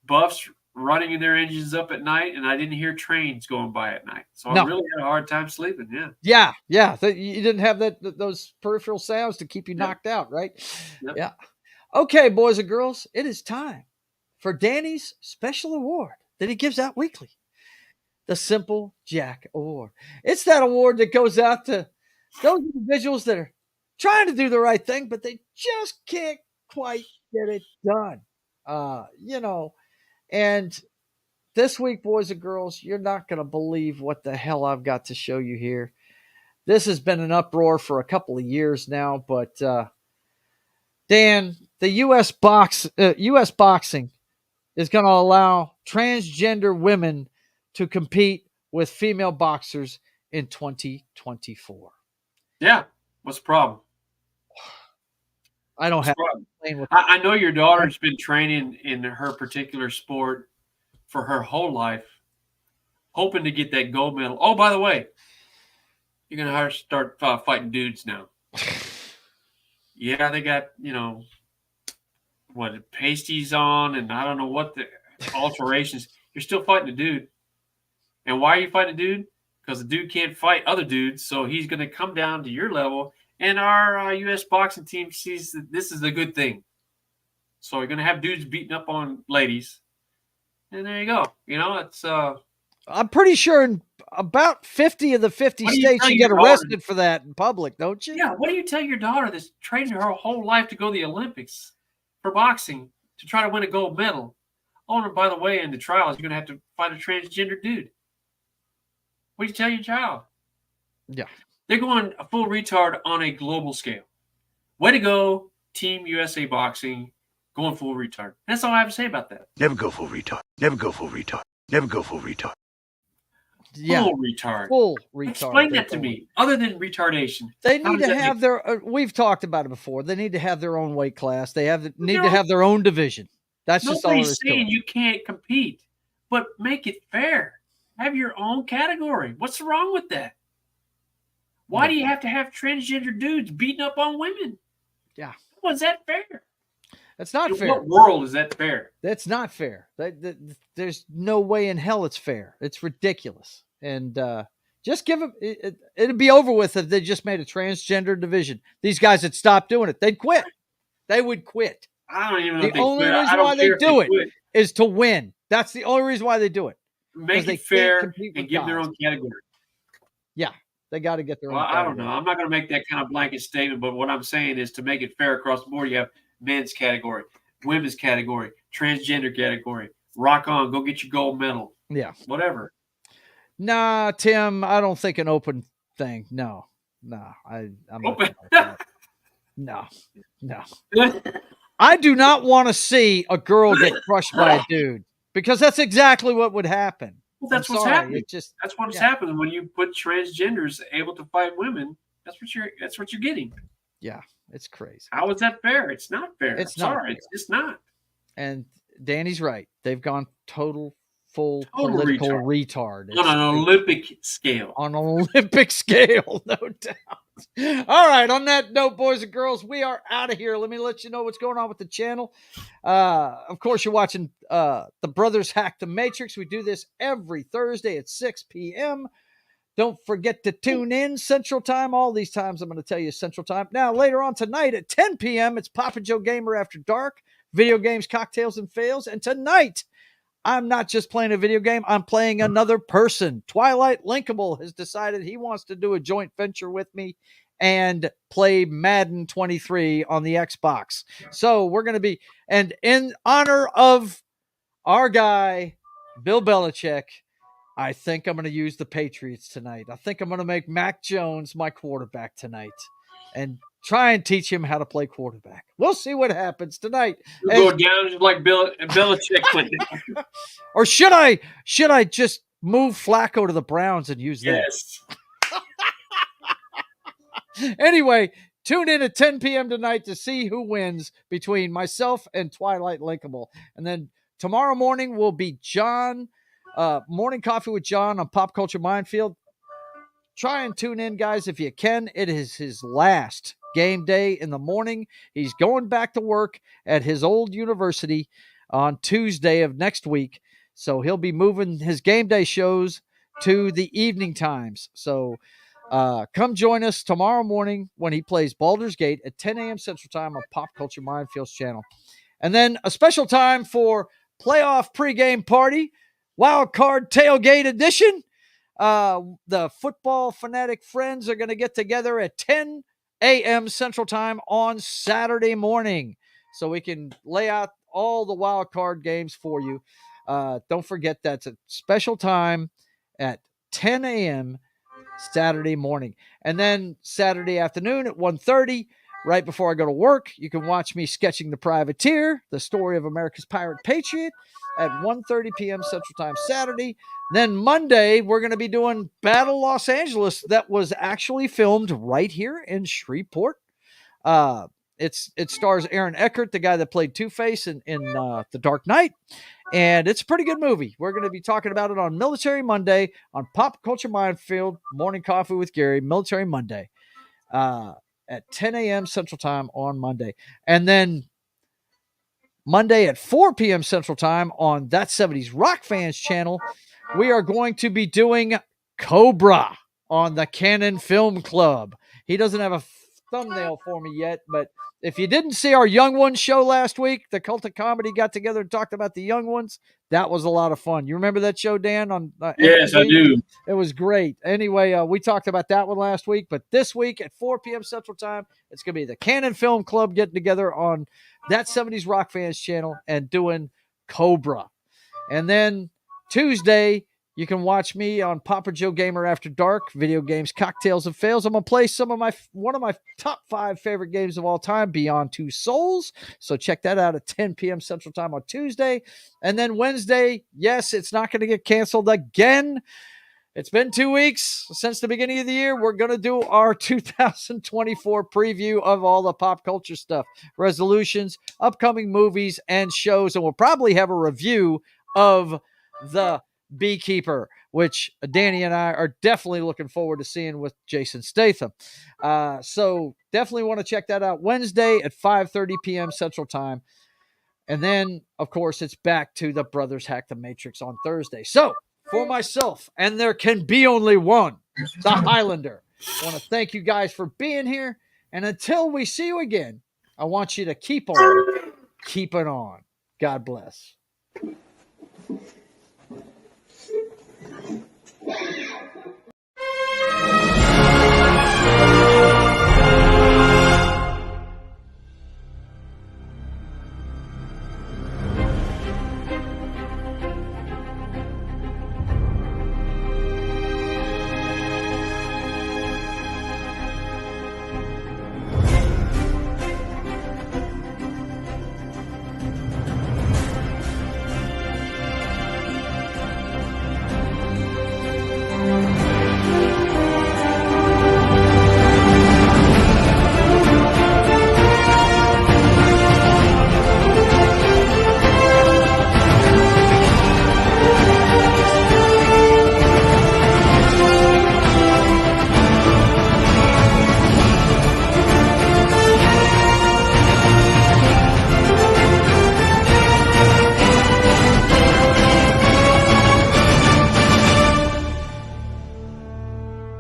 buffs running their engines up at night, and I didn't hear trains going by at night. So I really had a hard time sleeping. Yeah. Yeah. You didn't have those peripheral sounds to keep you knocked out, right? Yep. Yeah. Okay, boys and girls, it is time for Danny's special award that he gives out weekly. The Simple Jack Award. It's that award that goes out to those individuals that are trying to do the right thing, but they just can't quite get it done. And this week, boys and girls, you're not going to believe what the hell I've got to show you here. This has been an uproar for a couple of years now, but Dan, the U.S. boxing is going to allow transgender women to compete with female boxers in 2024. Yeah. What's the problem? I don't have. I know your daughter's been training in her particular sport for her whole life, hoping to get that gold medal. Oh, by the way, you're going to start fighting dudes now. Yeah, they got, pasties on and I don't know what the alterations. You're still fighting a dude. And why are you fighting a dude? Because the dude can't fight other dudes, so he's going to come down to your level. And our U.S. boxing team sees that this is a good thing. So you're going to have dudes beating up on ladies. And there you go. It's I'm pretty sure about 50 of the 50 states you get arrested for that in public, don't you? Yeah. What do you tell your daughter that's trained her whole life to go to the Olympics for boxing to try to win a gold medal? Oh, and by the way, in the trials, you're going to have to fight a transgender dude. What do you tell your child? Yeah. They're going a full retard on a global scale. Way to go, Team USA Boxing, going full retard. That's all I have to say about that. Never go full retard. Never go full retard. Never go full retard. Yeah. Full retard. Full retard. Explain that to me. Other than retardation. They need to have their, we've talked about it before. They need to have their own weight class. They need to have their own division. That's just all there is to it. Nobody's saying you can't compete, but make it fair. Have your own category. What's wrong with that? Why do you have to have transgender dudes beating up on women? Yeah. Was that fair? That's not fair. What world is that fair? That's not fair. There's no way in hell it's fair. It's ridiculous. And just give them, it'd be over with if they just made a transgender division. These guys would stop doing it. They'd quit. They would quit. I don't even know. The only reason why they do it is to win. That's the only reason why they do it. Make it fair and give their own category. Yeah, they got to get their own category. I don't know. I'm not going to make that kind of blanket statement, but what I'm saying is to make it fair across the board, you have men's category, women's category, transgender category. Rock on. Go get your gold medal. Yeah. Whatever. Nah, Tim, I don't think an open thing. No. I'm open. No. I do not want to see a girl get crushed by a dude. Because that's exactly what would happen. Well, that's what's happening. That's what's happening when you put transgenders able to fight women. That's what you're getting. Yeah, it's crazy. How is that fair? It's not fair. It's I'm not sorry, fair. it's just not. And Danny's right. They've gone full political retard. On an Olympic scale. On an Olympic scale, no doubt. All right. On that note, boys and girls, we are out of here. Let me let you know what's going on with the channel. Of course, you're watching The Brothers Hack the Matrix. We do this every Thursday at 6 p.m. Don't forget to tune in Central Time. All these times I'm going to tell you Central Time. Now, later on tonight at 10 p.m., it's Papa Joe Gamer After Dark, video games, cocktails, and fails. And tonight, I'm not just playing a video game. I'm playing another person. Twilight Linkable has decided he wants to do a joint venture with me and play Madden 23 on the Xbox. So we're going to be, and in honor of our guy, Bill Belichick, I think I'm going to use the Patriots tonight. I think I'm going to make Mac Jones my quarterback tonight and try and teach him how to play quarterback. We'll see what happens tonight. You'll go down just like Belichick went down. Or should I just move Flacco to the Browns and use that? Yes. Anyway, tune in at 10 p.m. tonight to see who wins between myself and Twilight Linkable. And then tomorrow morning will be John, Morning Coffee with John on Pop Culture Minefield. Try and tune in, guys, if you can. It is his last game day in the morning. He's going back to work at his old university on Tuesday of next week. So he'll be moving his game day shows to the evening times. So come join us tomorrow morning when he plays Baldur's Gate at 10 a.m. Central Time on Pop Culture Minefield's channel. And then a special time for playoff pregame party, Wild Card Tailgate Edition. The football fanatic friends are going to get together at 10 a.m. Central Time on Saturday morning so we can lay out all the wild card games for you. Don't forget that's a special time at 10 a.m. Saturday morning. And then Saturday afternoon at 1:30, right before I go to work, you can watch me sketching The Privateer, the story of America's Pirate Patriot, at 1:30 p.m. Central Time Saturday. Then Monday, we're going to be doing Battle Los Angeles that was actually filmed right here in Shreveport. It stars Aaron Eckhart, the guy that played Two-Face in The Dark Knight. And it's a pretty good movie. We're going to be talking about it on Military Monday on Pop Culture Minefield, Morning Coffee with Gary, Military Monday at 10 a.m. Central Time on Monday. And then Monday at 4 p.m. Central Time on That 70s Rock Fans channel, we are going to be doing Cobra on the Canon Film Club. He doesn't have a thumbnail for me yet, but if you didn't see our Young Ones show last week, the Cult of Comedy got together and talked about the Young Ones. That was a lot of fun. You remember that show, Dan? On yes, MTV? I do. It was great. Anyway, we talked about that one last week, but this week at 4 p.m. Central Time, it's going to be the Canon Film Club getting together on That 70s Rock Fans channel and doing Cobra. And then Tuesday, you can watch me on Papa Joe Gamer After Dark, video games, cocktails, and fails. I'm going to play one of my top 5 favorite games of all time, Beyond Two Souls. So check that out at 10 p.m. Central Time on Tuesday. And then Wednesday, yes, it's not going to get canceled again. It's been 2 weeks since the beginning of the year. We're going to do our 2024 preview of all the pop culture stuff, resolutions, upcoming movies, and shows. And we'll probably have a review of The Beekeeper, which Danny and I are definitely looking forward to seeing with Jason Statham. So definitely want to check that out Wednesday at 5:30 p.m. Central Time. And then, of course, it's back to The Brothers Hack the Matrix on Thursday. So for myself, and there can be only one, the Hylunder, I want to thank you guys for being here. And until we see you again, I want you to keep on keeping on. God bless.